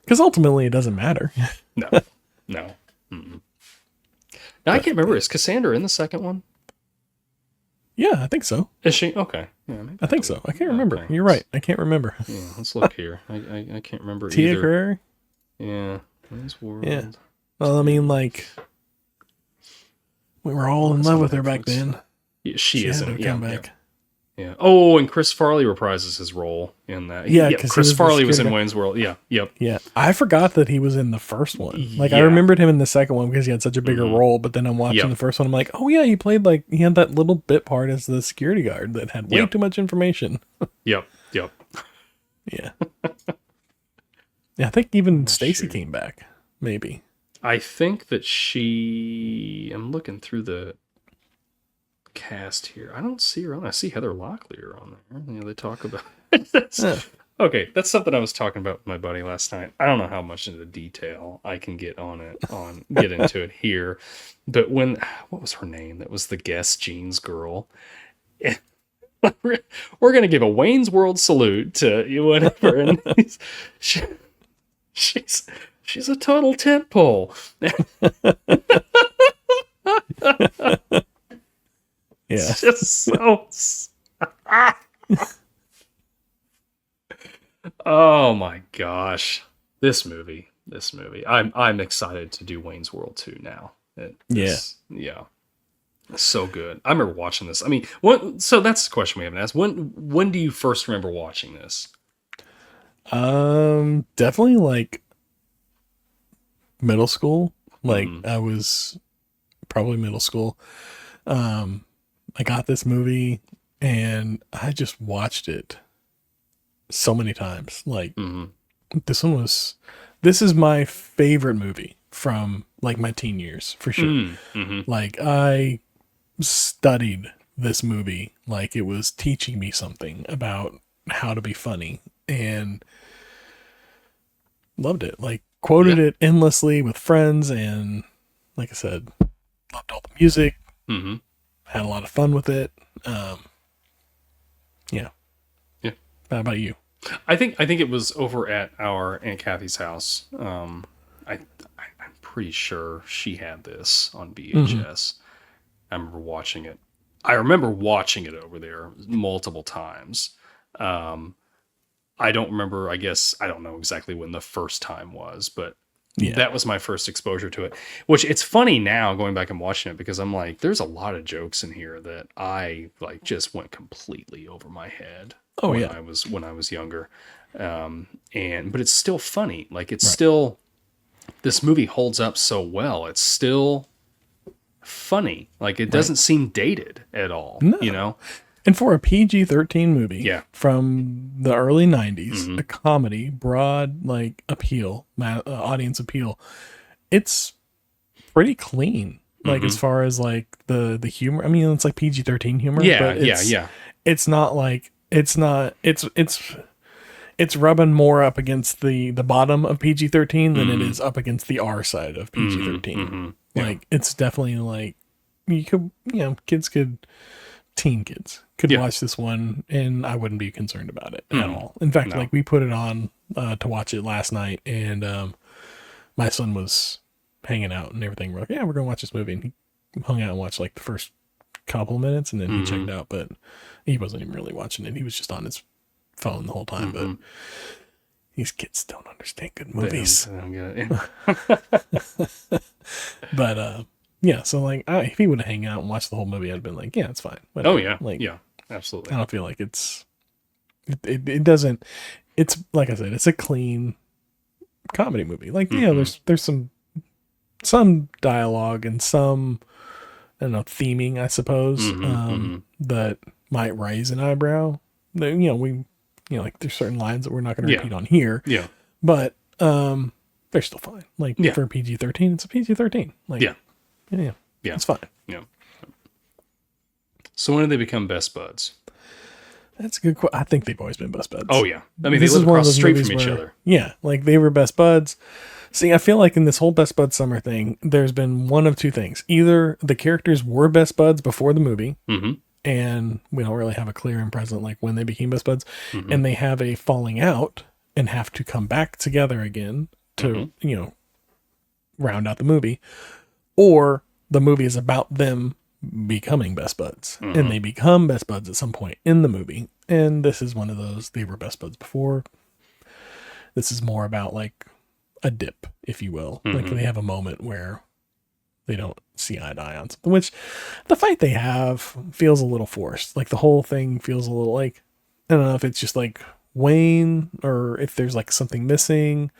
because ultimately it doesn't matter. no. Mm-mm. Now, I can't remember. Is Cassandra in the second one? Yeah, I think so. Is she? Okay. Yeah, maybe I think so. I can't remember. Okay. You're right. I can't remember. Yeah, let's look here. I can't remember Tia either. Carrere? Yeah. Wayne's World. Yeah. Well, I mean, like, we were all in love with her back then. Yeah, she isn't. Had to come back. Yeah. Oh, and Chris Farley reprises his role in that. Yeah, Chris Farley was in security Wayne's World. Yeah. Yep. Yeah, I forgot that he was in the first one. Like, I Yeah. remembered him in the second one because he had such a bigger role. But then I'm watching Yep. the first one. I'm like, oh yeah, he played he had that little bit part as the security guard that had way Yep. too much information. Yep. Yeah. Yeah, I think even Stacy sure. came back. Maybe. I think that I'm looking through the cast here. I don't see her on. I see Heather Locklear on there. They talk about Okay, that's something I was talking about with my buddy last night. I don't know how much into detail I can get get into it here. But what was her name? That was the guest Jean's girl. We're going to give a Wayne's World salute to whatever. And she's a total tentpole. Yeah. It's just so. Oh my gosh, this movie. I'm excited to do Wayne's World 2 now. Yeah. It's so good. I remember watching this. I mean, so that's the question we haven't asked. When do you first remember watching this? Definitely like middle school. Like I was probably middle school. I got this movie and I just watched it so many times. Like this is my favorite movie from like my teen years for sure. Like I studied this movie like it was teaching me something about how to be funny and loved it. Like quoted it endlessly with friends and like I said, loved all the music. Had a lot of fun with it. Yeah. How about you? I think it was over at our Aunt Kathy's house. I'm pretty sure she had this on VHS. I remember watching it. Over there multiple times. I don't remember. I guess I don't know exactly when the first time was, but that was my first exposure to it. Which it's funny now going back and watching it because I'm like, there's a lot of jokes in here that I like just went completely over my head. When I was younger, but it's still funny. Like it's still, this movie holds up so well. It's still funny. Like it doesn't seem dated at all. No. And for a PG-13 movie, from the early '90s, a comedy, broad like appeal, audience appeal, it's pretty clean. Like as far as like the humor, I mean, it's like PG-13 humor. Yeah, but yeah. It's not like it's rubbing more up against the bottom of PG-13 than it is up against the R side of PG-13. Yeah. Like it's definitely like you could, teen kids could watch this one and I wouldn't be concerned about it at all. In fact, like we put it on to watch it last night, and my son was hanging out and everything. We're like, yeah, we're gonna watch this movie, and he hung out and watched like the first couple of minutes, and then he checked out, but he wasn't even really watching it. He was just on his phone the whole time. But these kids don't understand good movies. They don't get it. But yeah, so like if he would have hang out and watched the whole movie, I'd have been like, yeah, it's fine. Whatever. Oh yeah, like yeah, absolutely. I don't feel like it doesn't. It's like I said, it's a clean comedy movie. Like there's some dialogue and some, I don't know, theming, I suppose, that might raise an eyebrow. Like there's certain lines that we're not going to repeat on here. Yeah. But they're still fine. Like for PG-13, it's a PG-13. Like yeah, it's fine. Yeah. So when did they become best buds? That's a good question. I think they've always been best buds. Oh yeah, I mean, they live across the street from each other. Yeah, like they were best buds. See, I feel like in this whole best bud summer thing, there's been one of two things: either the characters were best buds before the movie, and we don't really have a clear and present like when they became best buds, and they have a falling out and have to come back together again to round out the movie, or the movie is about them becoming best buds, and they become best buds at some point in the movie. And this is one of those. They were best buds before. This is more about like a dip, if you will. Like they have a moment where they don't see eye to eye on something, which the fight they have feels a little forced. Like the whole thing feels a little like, I don't know if it's just like Wayne or if there's like something missing,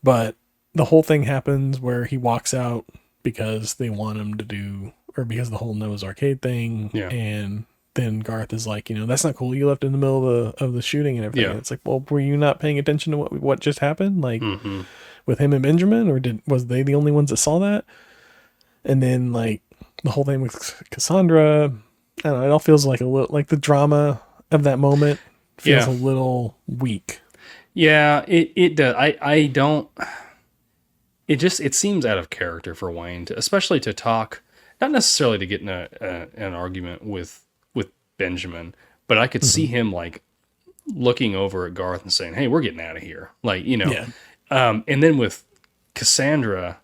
but the whole thing happens where he walks out because they want him to do, or because of the whole Noah's Arcade thing. Yeah. And then Garth is like, that's not cool. You left in the middle of the shooting and everything. Yeah. And it's like, well, were you not paying attention to what just happened? Like with him and Benjamin, or was they the only ones that saw that? And then like the whole thing with Cassandra, I don't know, it all feels like a little, like the drama of that moment feels a little weak. Yeah, it does. I don't, it seems out of character for Wayne, especially to talk, not necessarily to get in an argument with Benjamin, but I could see him like looking over at Garth and saying, "Hey, we're getting out of here." Like, and then with Cassandra,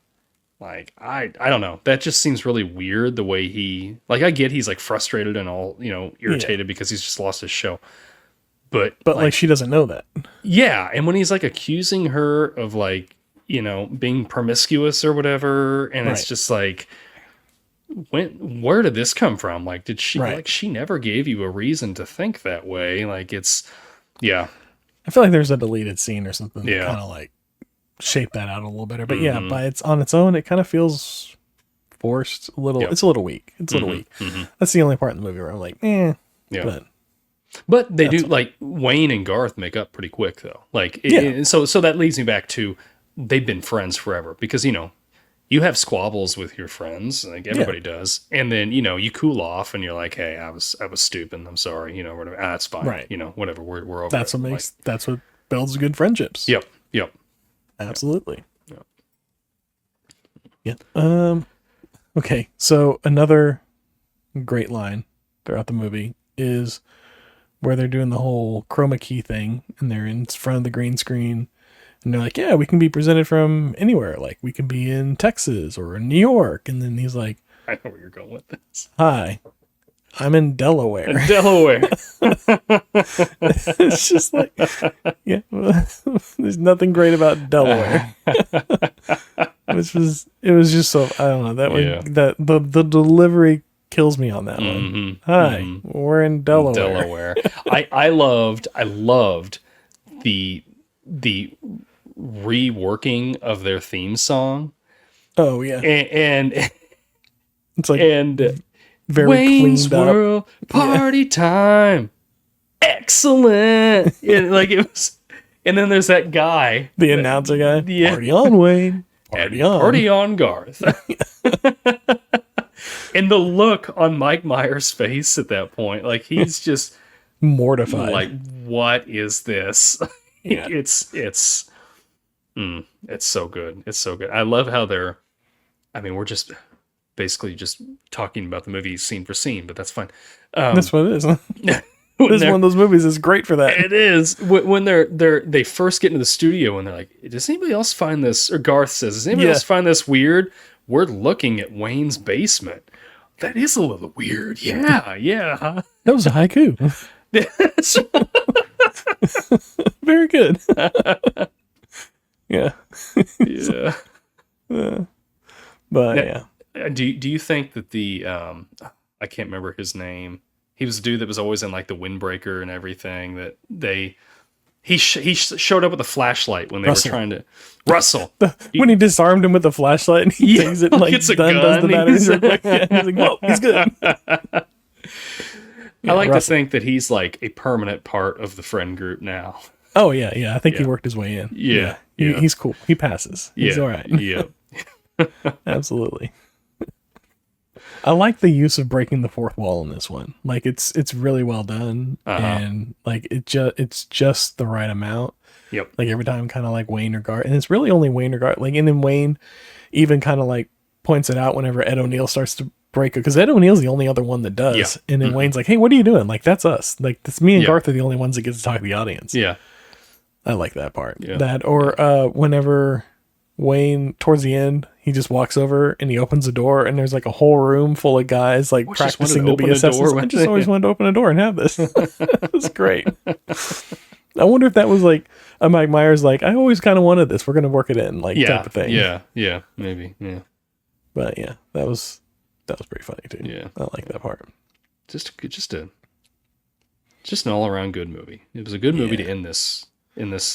like, I don't know, that just seems really weird the way he, like, I get he's like frustrated and all, irritated because he's just lost his show. But like she doesn't know that. Yeah. And when he's like accusing her of like, being promiscuous or whatever. And it's just like, where did this come from? Like, did she, like, she never gave you a reason to think that way. Like I feel like there's a deleted scene or something that kind of like shape that out a little better. But by on its own, it kind of feels forced a little. It's a little weak. It's a little weak. That's the only part in the movie where I'm like, But they do, like, Wayne and Garth make up pretty quick though. Like, so that leads me back to, they've been friends forever because, you have squabbles with your friends, like everybody does. And then, you cool off and you're like, "Hey, I was stupid. I'm sorry." Whatever. It's fine. Right. Whatever. We're over. That's what that's what builds good friendships. Yep. Absolutely. Yeah. Okay. So another great line throughout the movie is where they're doing the whole chroma key thing and they're in front of the green screen. And they're like, "Yeah, we can be presented from anywhere. Like, we can be in Texas or in New York." And then he's like, "I know where you're going with this. Hi, I'm in Delaware." It's just like, there's nothing great about Delaware. It was just so, I don't know. That the delivery kills me on that one. Hi, we're in Delaware. I loved the reworking of their theme song. Oh yeah, and it's like very Wayne's cleaned up. World party time, excellent. Like it was, and then there's that guy, the announcer guy. Party on, Wayne. Party and on. party on, Garth. And the look on Mike Myers' face at that point, like he's just Mortified. like, what is this? Yeah. It's so good. It's so good. I love how we're just basically just talking about the movie scene for scene, but that's fine. That's what it is. This is one of those movies that's great for that. It is. When they first get into the studio and they're like, does anybody else find this, or Garth says, does anybody else find this weird? We're looking at Wayne's basement. That is a little weird. Yeah, yeah. That was a haiku. Very good. Yeah. Yeah. But now, do you think that the I can't remember his name. He was the dude that was always in like the Windbreaker and everything. That he showed up with a flashlight when they Russell. were trying to Russell. When he disarmed him with the flashlight and he takes it like it's a gun does the gun. batteries. He's like, whoa, he's good. I like to think that he's like a permanent part of the friend group now. Oh yeah. I think he worked his way in. Yeah. He's cool. He passes. He's all right. Yeah. Absolutely. I like the use of breaking the fourth wall in this one. Like it's really well done, and like it's just the right amount. Yep. Like every time, kind of like Wayne or Garth, and it's really only Wayne or Garth. Like, and then Wayne even kind of like points it out whenever Ed O'Neill starts to break it, because Ed O'Neill's the only other one that does. Yeah. And then Wayne's like, "Hey, what are you doing?" Like, that's us. Like, it's me and Garth are the only ones that get to talk to the audience. Yeah. I like that part. Yeah. That, or whenever Wayne, towards the end, he just walks over and he opens the door and there's like a whole room full of guys like practicing to be assassins. I just always wanted to open a door and have this. It was great. I wonder if that was like a Mike Myers, like, I always kind of wanted this. We're going to work it in, like, type of thing. Yeah. Maybe. Yeah. But yeah, that was pretty funny too. Yeah. I like that part. Just an all around good movie. It was a good movie to end this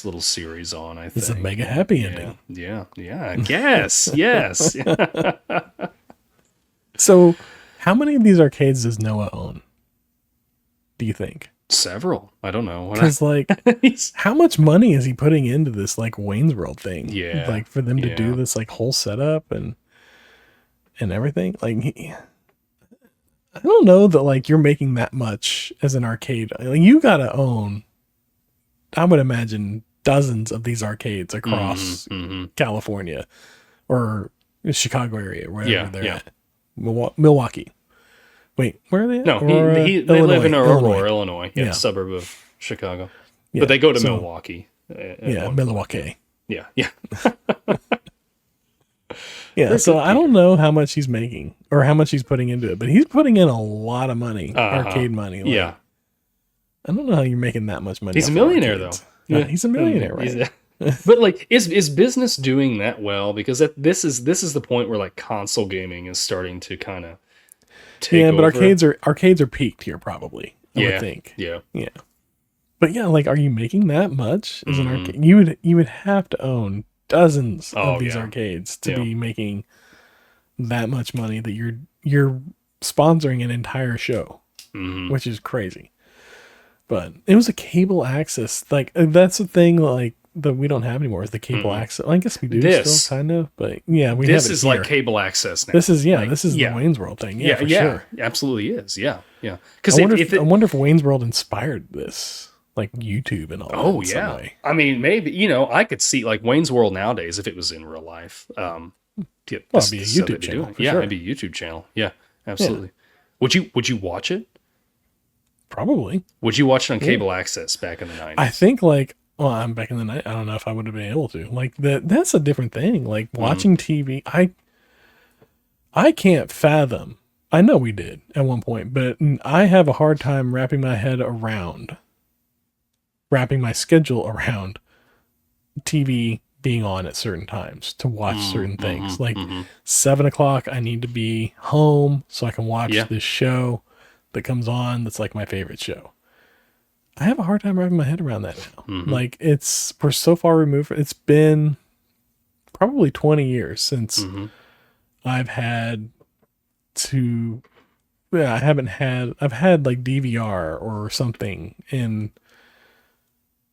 little series on, I think. It's a mega happy ending. Yeah. Yes. Yes. So, how many of these arcades does Noah own? Do you think? Several. I don't know. Because, like, how much money is he putting into this, like, Wayne's World thing? Yeah. Like, for them to do this, like, whole setup and everything? Like, I don't know that, like, you're making that much as an arcade. Like, you gotta own, I would imagine, dozens of these arcades across California or Chicago area, wherever they're at. Milwaukee. Wait, where are they at? No, they live in Aurora, Illinois. Yeah, suburb of Chicago. Yeah, but they go to Milwaukee. Milwaukee. Yeah. Yeah, so I don't know how much he's making or how much he's putting into it, but he's putting in a lot of money, arcade money. Like, I don't know how you're making that much money. He's a millionaire, though. Yeah, he's a millionaire, right? But like, is business doing that well? Because this is the point where like console gaming is starting to kind of take over. But arcades are peaked here, probably. I would think. Yeah. But yeah, like, are you making that much as an arcade? You would have to own dozens of these arcades to be making that much money that you're sponsoring an entire show, which is crazy. But it was a cable access, like, that's the thing, like, that we don't have anymore is the cable access. I guess we do still kind of, but yeah, we have it. This is like cable access now. This is the Wayne's World thing. Yeah, for sure. Absolutely is. Yeah. Because I wonder if Wayne's World inspired this, like YouTube and all. Oh yeah. Way. I mean, maybe I could see like Wayne's World nowadays if it was in real life. Well, it'd be a YouTube channel. It'd be a YouTube channel. Yeah, absolutely. Yeah. Would you watch it? Probably. Would you watch it on cable access back in the 90s? I think I'm back in the night. I don't know if I would have been able to. Like that's a different thing. Like watching TV, I can't fathom. I know we did at one point, but I have a hard time wrapping my schedule around TV being on at certain times to watch certain things. Like 7:00, I need to be home so I can watch this show that comes on. That's like my favorite show. I have a hard time wrapping my head around that now. Like we're so far removed. It's been probably 20 years since I've had I've had like DVR or something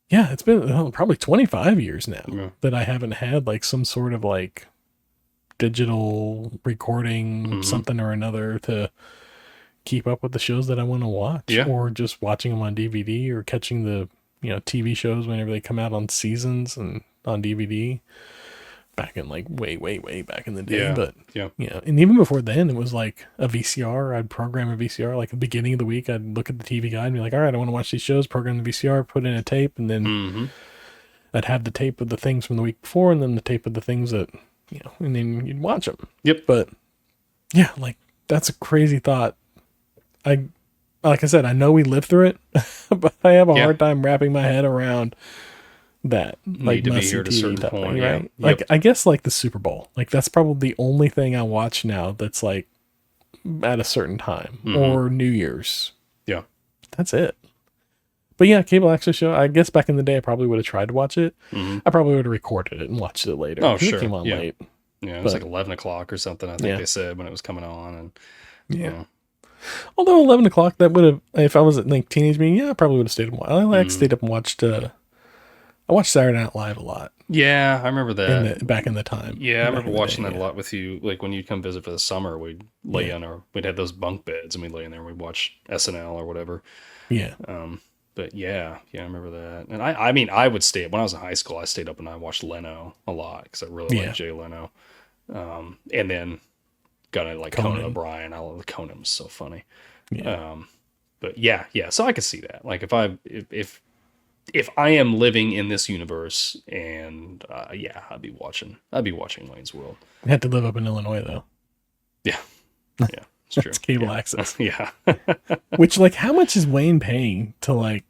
it's been probably 25 years now that I haven't had like some sort of like digital recording something or another to keep up with the shows that I want to watch, or just watching them on DVD or catching the, TV shows whenever they come out on seasons and on DVD back in like way back in the day. But and even before then it was like a VCR. I'd program a VCR, like at the beginning of the week I'd look at the TV guide and be like, all right, I want to watch these shows, program the VCR, put in a tape, and then I'd have the tape of the things from the week before and then the tape of the things that, and then you'd watch them. But yeah, like that's a crazy thought. Like I said, I know we lived through it, but I have a hard time wrapping my head around that. Like, need to be here at a certain point, right? Like, I guess like the Super Bowl, like that's probably the only thing I watch now that's like at a certain time, or New Year's. Yeah, that's it. But yeah, cable access show. I guess back in the day, I probably would have tried to watch it. I probably would have recorded it and watched it later. Oh, sure. It came on late. Yeah, it was like 11 o'clock or something, I think they said, when it was coming on. And although 11 o'clock, that would have, if I was at like teenage me, I probably would have stayed up. I stayed up and watched. I watched Saturday Night Live a lot. Yeah, I remember that. Back in the time. Yeah, I remember watching that a lot with you. Like when you'd come visit for the summer, we'd lay in we'd have those bunk beds and we'd lay in there and we'd watch SNL or whatever. Yeah. But yeah, I remember that. And I mean, I would stay up when I was in high school. I stayed up and I watched Leno a lot because I really liked Jay Leno. And then got into like Conan O'Brien. I love Conan, was so funny. But yeah. So I could see that. Like if I am living in this universe, and I'd be watching Wayne's World. You had to live up in Illinois though. Yeah, it's true. It's cable access. Yeah. Which, like, how much is Wayne paying to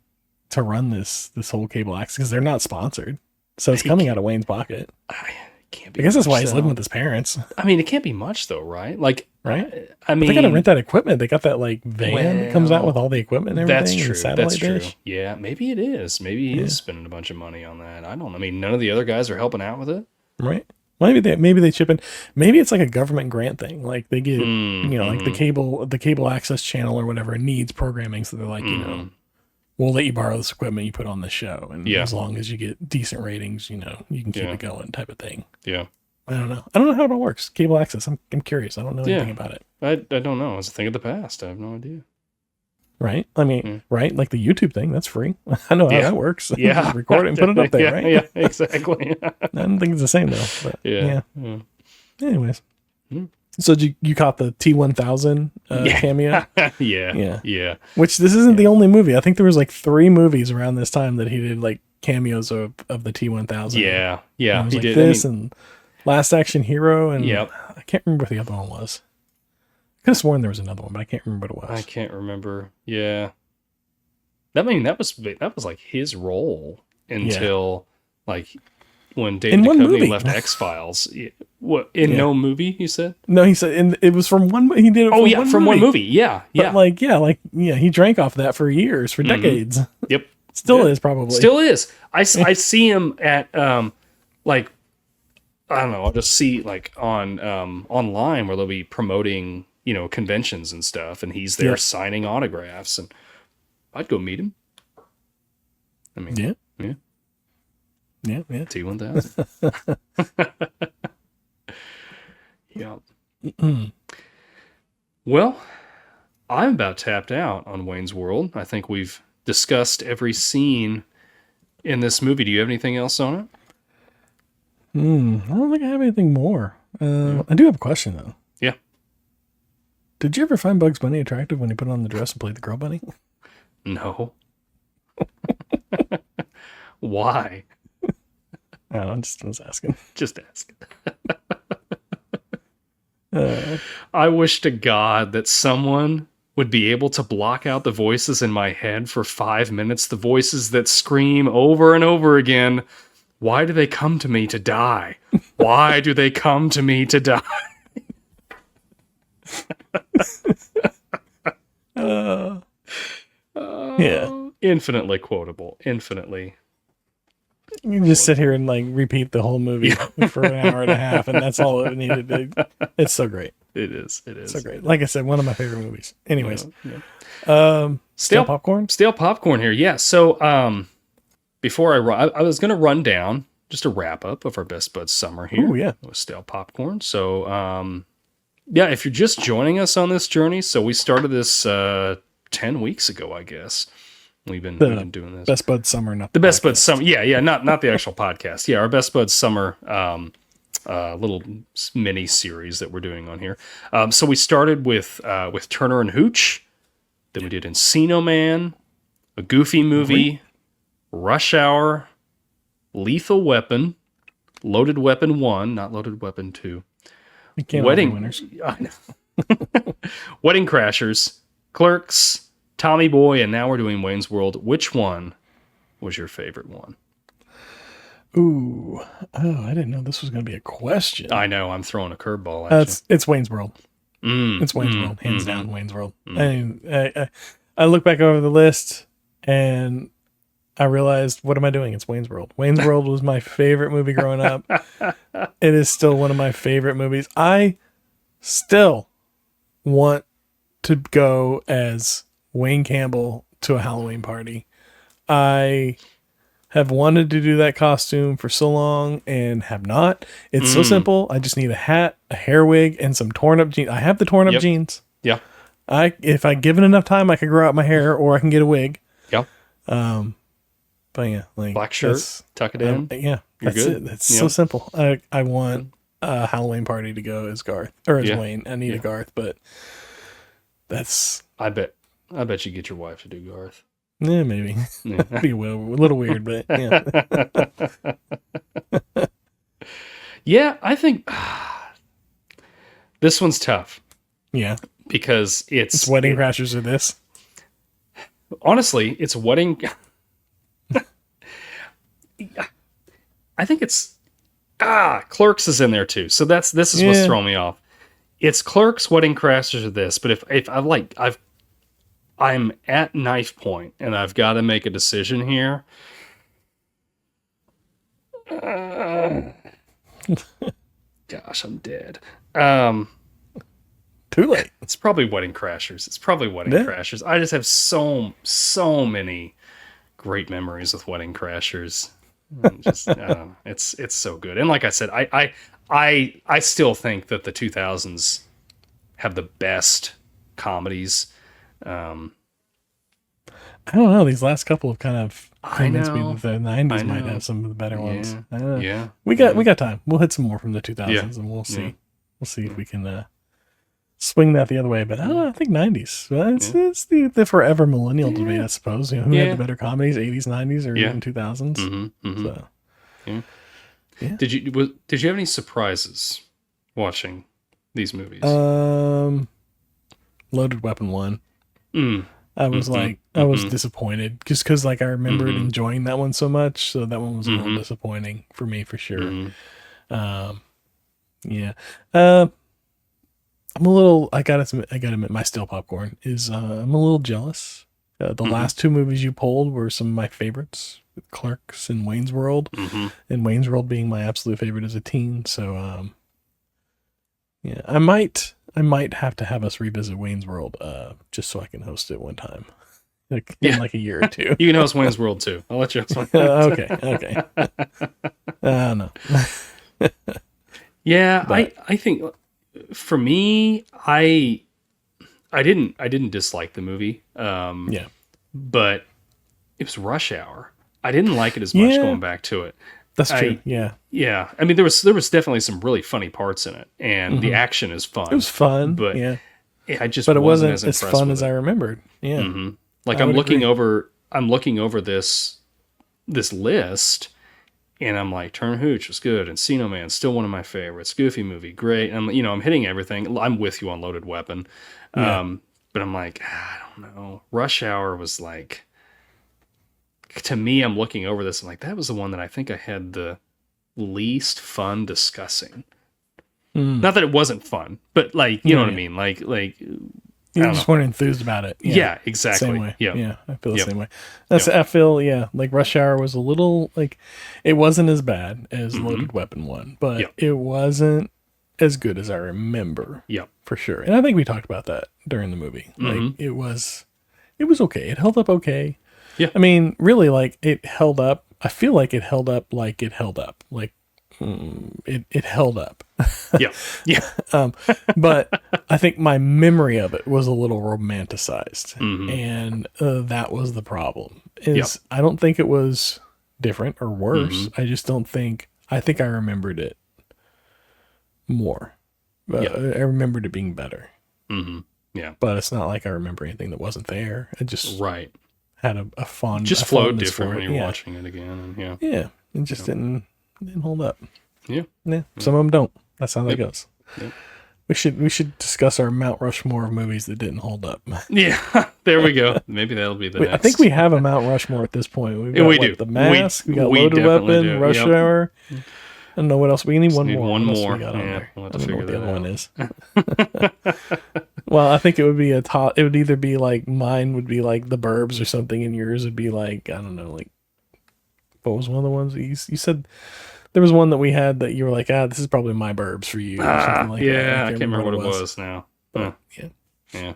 run this whole cable access? Because they're not sponsored, so it's coming out of Wayne's pocket. Can't be. I guess that's why he's living with his parents. I mean, it can't be much though, right? Like, right? I mean, but they got to rent that equipment. They got that like van that comes out with all the equipment and everything. That's true. And satellite That's true. dish. Yeah, maybe it is. Maybe he is spending a bunch of money on that. I don't know. I mean, none of the other guys are helping out with it, right? Maybe they chip in. Maybe it's like a government grant thing. Like they get, like the cable access channel or whatever needs programming, so they're like, we'll let you borrow this equipment you put on the show, and as long as you get decent ratings, you can keep it going, type of thing. Yeah. I don't know how it all works. Cable access. I'm curious. I don't know anything about it. I don't know. It's a thing of the past. I have no idea. Right? I mean, right? Like the YouTube thing, that's free. I know how that works. Yeah. Just record it and put it up there, right? Yeah, exactly. I don't think it's the same though. But yeah. Anyways. So you caught the T1000 cameo? Yeah. Which this isn't the only movie. I think there was like 3 movies around this time that he did like cameos of the T1000. Yeah. Yeah. He did this and Last Action Hero, and I can't remember what the other one was. I could have sworn there was another one, but I can't remember what it was. I can't remember. Yeah. That was like his role until like when David Duchovny left X-Files. What, no movie, you said? No, he said it was from one. He did it from one movie. Yeah. But he drank off that for years, for decades. Yep. Still is probably. Still is. I see him at like, I don't know. I'll just see like on online where they'll be promoting, conventions and stuff, and he's there signing autographs, and I'd go meet him. I mean, yeah. T1000. Yeah. Well, I'm about tapped out on Wayne's World. I think we've discussed every scene in this movie. Do you have anything else on it? I don't think I have anything more. I do have a question though. Yeah. Did you ever find Bugs Bunny attractive when he put on the dress and played the girl bunny? No. Why? I don't know, I was asking. Just asking. I wish to God that someone would be able to block out the voices in my head for 5 minutes, the voices that scream over and over again, why do they come to me to die? Why do they come to me to die? Yeah. Infinitely quotable. Infinitely. You can just sit here and like repeat the whole movie for an hour and a half, and that's all it needed to. It's so great. It is so great. Like I said, one of my favorite movies. Anyways, stale popcorn. Stale popcorn here. Yeah. So before I was going to run down just a wrap up of our Best Buds summer here. Oh, yeah. With stale popcorn. So, yeah, if you're just joining us on this journey, so we started this 10 weeks ago, I guess. We've been doing this. Best Buds Summer, not the Best Buds Summer. Yeah, not the actual podcast. Yeah, our Best Buds Summer little mini series that we're doing on here. So we started with Turner and Hooch. Then we did Encino Man, A Goofy Movie, Rush Hour, Lethal Weapon, Loaded Weapon 1, not Loaded Weapon 2. Wedding Winners. Wedding Crashers, Clerks, Tommy Boy, and now we're doing Wayne's World. Which one was your favorite one? Ooh. Oh, I didn't know this was going to be a question. I know. I'm throwing a curveball at you. It's Wayne's World. It's Wayne's World. Hands down, Wayne's World. I mean, I look back over the list and I realized, what am I doing? It's Wayne's World. Wayne's World was my favorite movie growing up. It is still one of my favorite movies. I still want to go as Wayne Campbell to a Halloween party. I have wanted to do that costume for so long and have not. It's so simple. I just need a hat, a hair wig, and some torn up jeans. I have the torn up jeans. Yeah. If I given enough time, I could grow out my hair or I can get a wig. Yeah. But yeah, like black shirt, tuck it in. Yeah, You're that's good. it. That's so simple. I want a Halloween party to go as Garth or as Wayne. I need a Garth, but that's. I bet you get your wife to do Garth. Yeah, maybe. Yeah. That'd be a little weird, but yeah. Yeah, I think this one's tough. Yeah, because it's Wedding Crashers or this. Honestly, it's Wedding. I think it's Clerks is in there too. So this is what's throwing me off. It's Clerks, Wedding Crashers, or this. But if I'm at knife point and I've got to make a decision here. Gosh, I'm dead. Too late. It's probably Wedding Crashers. Crashers. I just have so many great memories with Wedding Crashers. Just it's so good. And like I said, I still think that the 2000s have the best comedies. I don't know. These last couple have kind of convinced me that the 90s might have some of the better ones. Yeah. We got time. We'll hit some more from the 2000s and we'll see. Yeah. We'll see if we can swing that the other way. But I don't know, I think 90s. It's the forever millennial debate, I suppose. You know, who had the better comedies, 80s, 90s, or even 2000s? So, yeah. Did you have any surprises watching these movies? Loaded Weapon 1. I was I was disappointed just because I remembered enjoying that one so much. So that one was a little disappointing for me for sure. Yeah. I'm a little, I gotta admit my stale popcorn is, I'm a little jealous. The last two movies you pulled were some of my favorites, with Clerks and Wayne's World, and Wayne's World being my absolute favorite as a teen. So, yeah, I might have to have us revisit Wayne's World, just so I can host it one time, in a year or two. You can host Wayne's World too. I'll let you host Okay. No. Yeah, but, I think for me, I didn't dislike the movie. But it was Rush Hour. I didn't like it as much going back to it. That's true. Yeah. I mean, there was definitely some really funny parts in it, and the action is fun. It was fun, but it wasn't as fun as I remembered. Yeah. I'm looking over this list, and I'm like, Turn Hooch was good, Encino Man still one of my favorites, Goofy Movie great, and I'm hitting everything. I'm with you on Loaded Weapon, but I'm like, I don't know. Rush Hour was like, to me, I'm looking over this, I'm like, that was the one that I think I had the least fun discussing. Not that it wasn't fun, but you know what I mean, like you just weren't enthused about it. Yeah, exactly. Same way. Yeah, I feel the same way. I feel Rush Hour was a little it wasn't as bad as Loaded Weapon 1, but it wasn't as good as I remember. Yeah, for sure. And I think we talked about that during the movie. It was okay. It held up okay. Yeah. I mean, really, it held up. I feel like it held up like it held up. Like, it held up. Yeah. Yeah. But I think my memory of it was a little romanticized. Mm-hmm. And that was the problem. Yep. I don't think it was different or worse. Mm-hmm. I just don't think, I think I remembered it more. Yeah. I remembered it being better. Mm-hmm. Yeah. But it's not like I remember anything that wasn't there. I just Right. had a fond, Just a flowed fondness different for when it. you're watching it again. And yeah. Yeah. It just didn't hold up. Yeah. Yeah. Some of them don't. That's how that goes. Yep. We should discuss our Mount Rushmore of movies that didn't hold up. Yeah. There we go. Maybe that'll be the next. I think we have a Mount Rushmore at this point. We've got, we do. The Mask. We got we Loaded definitely Weapon, do. Rush Yep. Hour. I don't know what else. We need one need more. one What else more. we got on Yeah, there? we'll have I to don't know figure what the that other one is. Well, I think it would be a top. It would either be like mine would be like The Burbs or something, and yours would be like, I don't know, like what was one of the ones that you said? There was one that we had that you were like, this is probably My Burbs for you. Or something like that. Yeah, I can't remember what it was now. But, yeah. Yeah.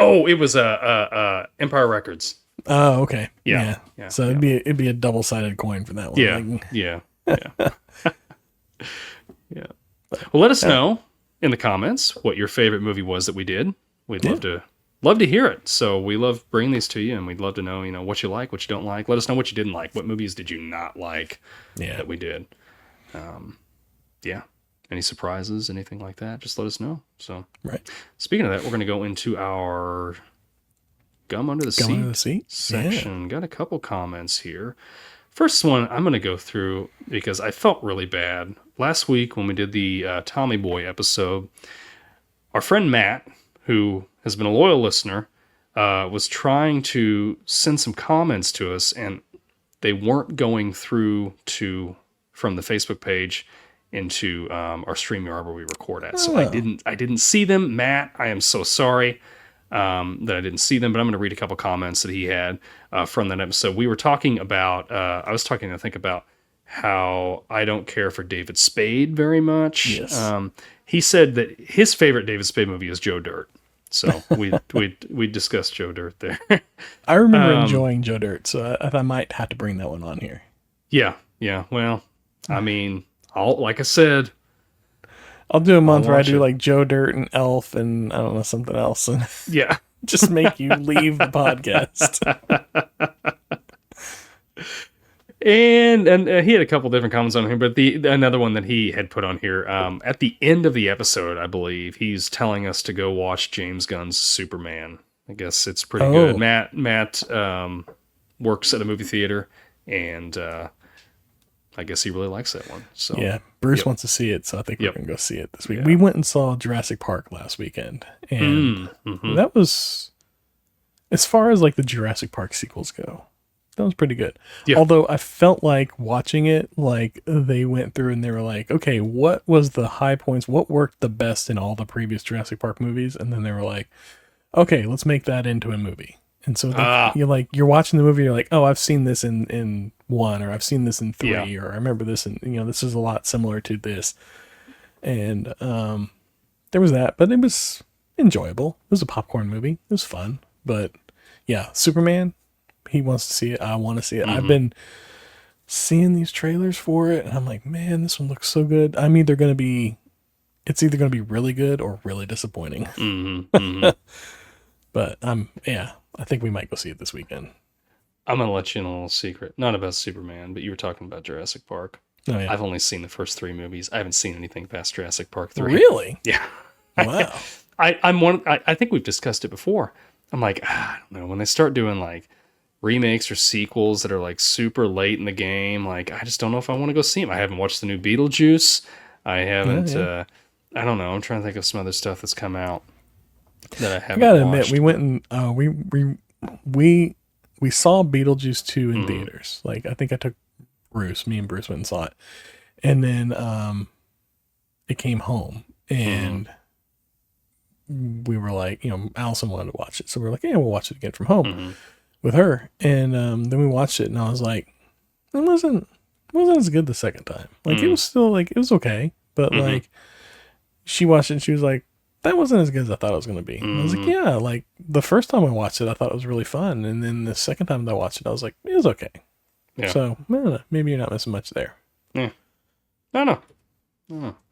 Oh, it was Empire Records. Oh, okay. Yeah. So it'd be a double-sided coin for that one. Yeah. Like, Yeah. Yeah. Well, let us know in the comments what your favorite movie was that we did. We'd love to hear it. So we love bringing these to you, and we'd love to know, what you like, what you don't like. Let us know what you didn't like. What movies did you not like that we did? Yeah. Any surprises, anything like that? Just let us know. So, right. Speaking of that, we're going to go into our Gum Under the Seat section. Yeah. Got a couple comments here. First one I'm going to go through because I felt really bad. Last week when we did the Tommy Boy episode, our friend Matt, who has been a loyal listener, was trying to send some comments to us, and they weren't going through from the Facebook page into our StreamYard where we record at. So I didn't see them. Matt, I am so sorry that I didn't see them, but I'm going to read a couple comments that he had from that episode. We were talking about, I was talking, I think, about how I don't care for David Spade very much. Yes. He said that his favorite David Spade movie is Joe Dirt. So we discussed Joe Dirt there. I remember enjoying Joe Dirt, so I might have to bring that one on here. Yeah. Well, I mean, like I said, I'll do a month where I do like Joe Dirt and Elf and I don't know, something else, and yeah, just make you leave the podcast. And he had a couple different comments on here, but another one that he had put on here at the end of the episode, I believe he's telling us to go watch James Gunn's Superman. I guess it's pretty good. Matt works at a movie theater, and I guess he really likes that one. So yeah, Bruce wants to see it, so I think we're gonna go see it this week. Yeah. We went and saw Jurassic Park last weekend, and that was, as far as like the Jurassic Park sequels go, that was pretty good. Yeah. Although I felt like watching it, like they went through and they were like, okay, what was the high points? What worked the best in all the previous Jurassic Park movies? And then they were like, okay, let's make that into a movie. And so you're watching the movie, you're like, oh, I've seen this in 1, or I've seen this in 3, or I remember this, and this is a lot similar to this. And there was that, but it was enjoyable. It was a popcorn movie. It was fun. But yeah, Superman, he wants to see it. I want to see it. I've been seeing these trailers for it, and I'm like, man, this one looks so good. It's either going to be really good or really disappointing. But I think we might go see it this weekend. I'm going to let you in a little secret. Not about Superman, but you were talking about Jurassic Park. Oh, yeah. I've only seen the first 3 movies. I haven't seen anything past Jurassic Park 3. Really? Yeah. Wow. I think we've discussed it before. I'm like, I don't know. When they start doing like remakes or sequels that are like super late in the game, like I just don't know if I want to go see them. I haven't watched the new Beetlejuice. I haven't. I don't know. I'm trying to think of some other stuff that's come out that I haven't. I gotta watched. admit, we went and we saw Beetlejuice 2 in theaters. Like I think I took Bruce. Me and Bruce went and saw it, and then it came home and. We were like, Allison wanted to watch it. So we were like, yeah, we'll watch it again from home with her. And then we watched it and I was like, it wasn't as good the second time. Like it was still like, it was okay. But like she watched it and she was like, that wasn't as good as I thought it was going to be. And I was like, yeah, like the first time I watched it, I thought it was really fun. And then the second time that I watched it, I was like, it was okay. Yeah. So maybe you're not missing much there. Yeah. No.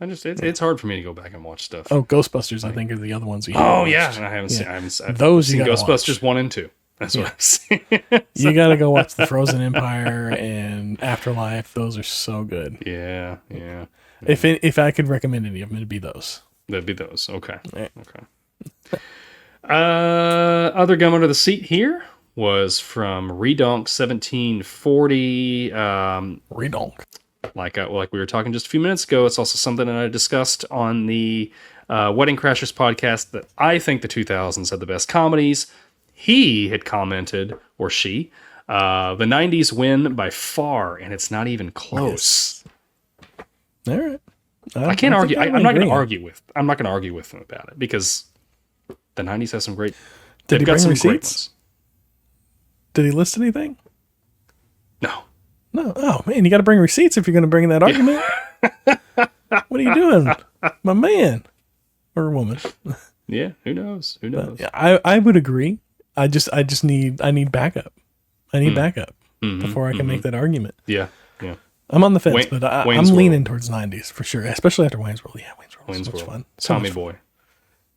I just it's hard for me to go back and watch stuff. Oh, Ghostbusters, I think, are the other ones we Oh watched. yeah, and I haven't seen. I've Those seen you gotta Ghostbusters watch. 1 and 2. That's what I've seen. You got to go watch The Frozen Empire and Afterlife. Those are so good. Yeah. If I could recommend any of them, it'd be those. That'd be those. Okay. Right. Okay. Other gum under the seat here was from Redonk 1740. Redonk. Like we were talking just a few minutes ago, it's also something that I discussed on the Wedding Crashers podcast, that I think the 2000s had the best comedies. He had commented, or she, the 90s win by far, and it's not even close. Yes. All right. I can't argue. I'm not going to argue with. I'm not going to argue with them about it, because the 90s has some great. Did he got bring some great receipts? ones. Did he list anything? No. No. Oh man, you got to bring receipts if you're going to bring that argument. What are you doing, my man or woman? Yeah. Who knows? Who knows? Yeah, I would agree. I need backup. I need backup before I can make that argument. Yeah. I'm on the fence, but I'm Wayne's leaning World. towards 90s for sure, especially after Wayne's World. Yeah, Wayne's World was Wayne's so much World. fun. So Tommy much fun. Boy.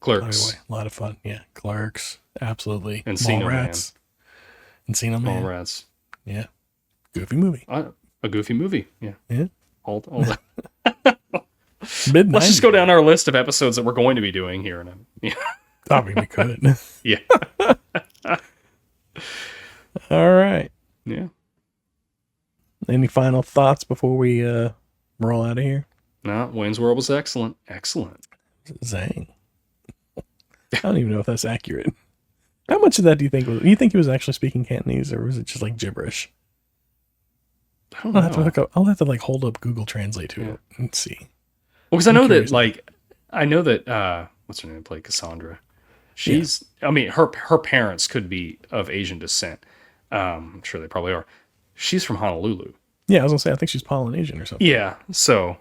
Clerks. Tommy Boy. A lot of fun. Yeah, Clerks, absolutely. Encino Mallrats. Encino Man. Mallrats. Yeah, goofy movie. A goofy movie. Yeah. Yeah, All that. mid. Let's just go down our list of episodes that we're going to be doing here. Yeah. I mean, we could. Yeah. All right. Yeah. Any final thoughts before we roll out of here? No, Wayne's World was excellent. Excellent. Zang. I don't even know if that's accurate. How much of that do you think was? You think he was actually speaking Cantonese, or was it just like gibberish? I don't I'll have to know. look up. I'll have to like hold up Google Translate to it and see. Well, because I know curious. that what's her name? Played Cassandra. She's. I mean, her parents could be of Asian descent. I'm sure they probably are. She's from Honolulu. Yeah, I was gonna say I think she's Polynesian or something. Yeah, so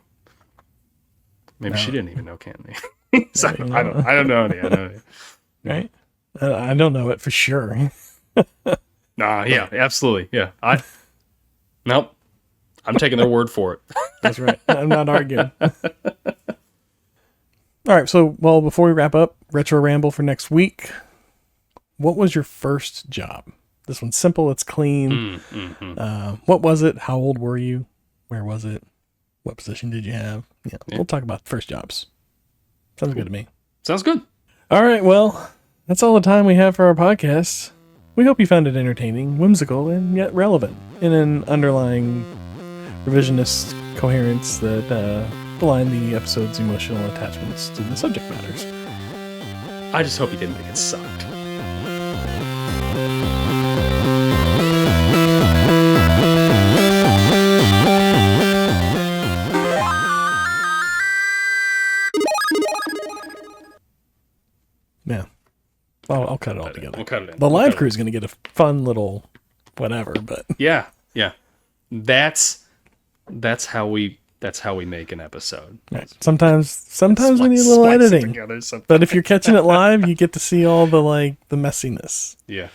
maybe she didn't even know Cantonese. So I don't know any. I know. Right? I don't know it for sure. Nah, yeah, absolutely. Yeah. Nope. I'm taking their word for it. That's right. I'm not arguing. All right. So, well, before we wrap up, retro ramble for next week. What was your first job? This one's simple. It's clean. What was it? How old were you? Where was it? What position did you have? Yeah. We'll talk about first jobs. Sounds good to me. Sounds good. All right. Well, that's all the time we have for our podcast. We hope you found it entertaining, whimsical, and yet relevant in an underlying revisionist coherence that beline the episode's emotional attachments to the subject matters. I just hope you didn't think it sucked. Yeah. I'll cut it all together. We'll cut it in. The live crew is going to get a fun little whatever, but Yeah. That's how we make an episode. right. Sometimes we need a little Splice it editing. together sometimes. But if you're catching it live, you get to see all the messiness. Yeah.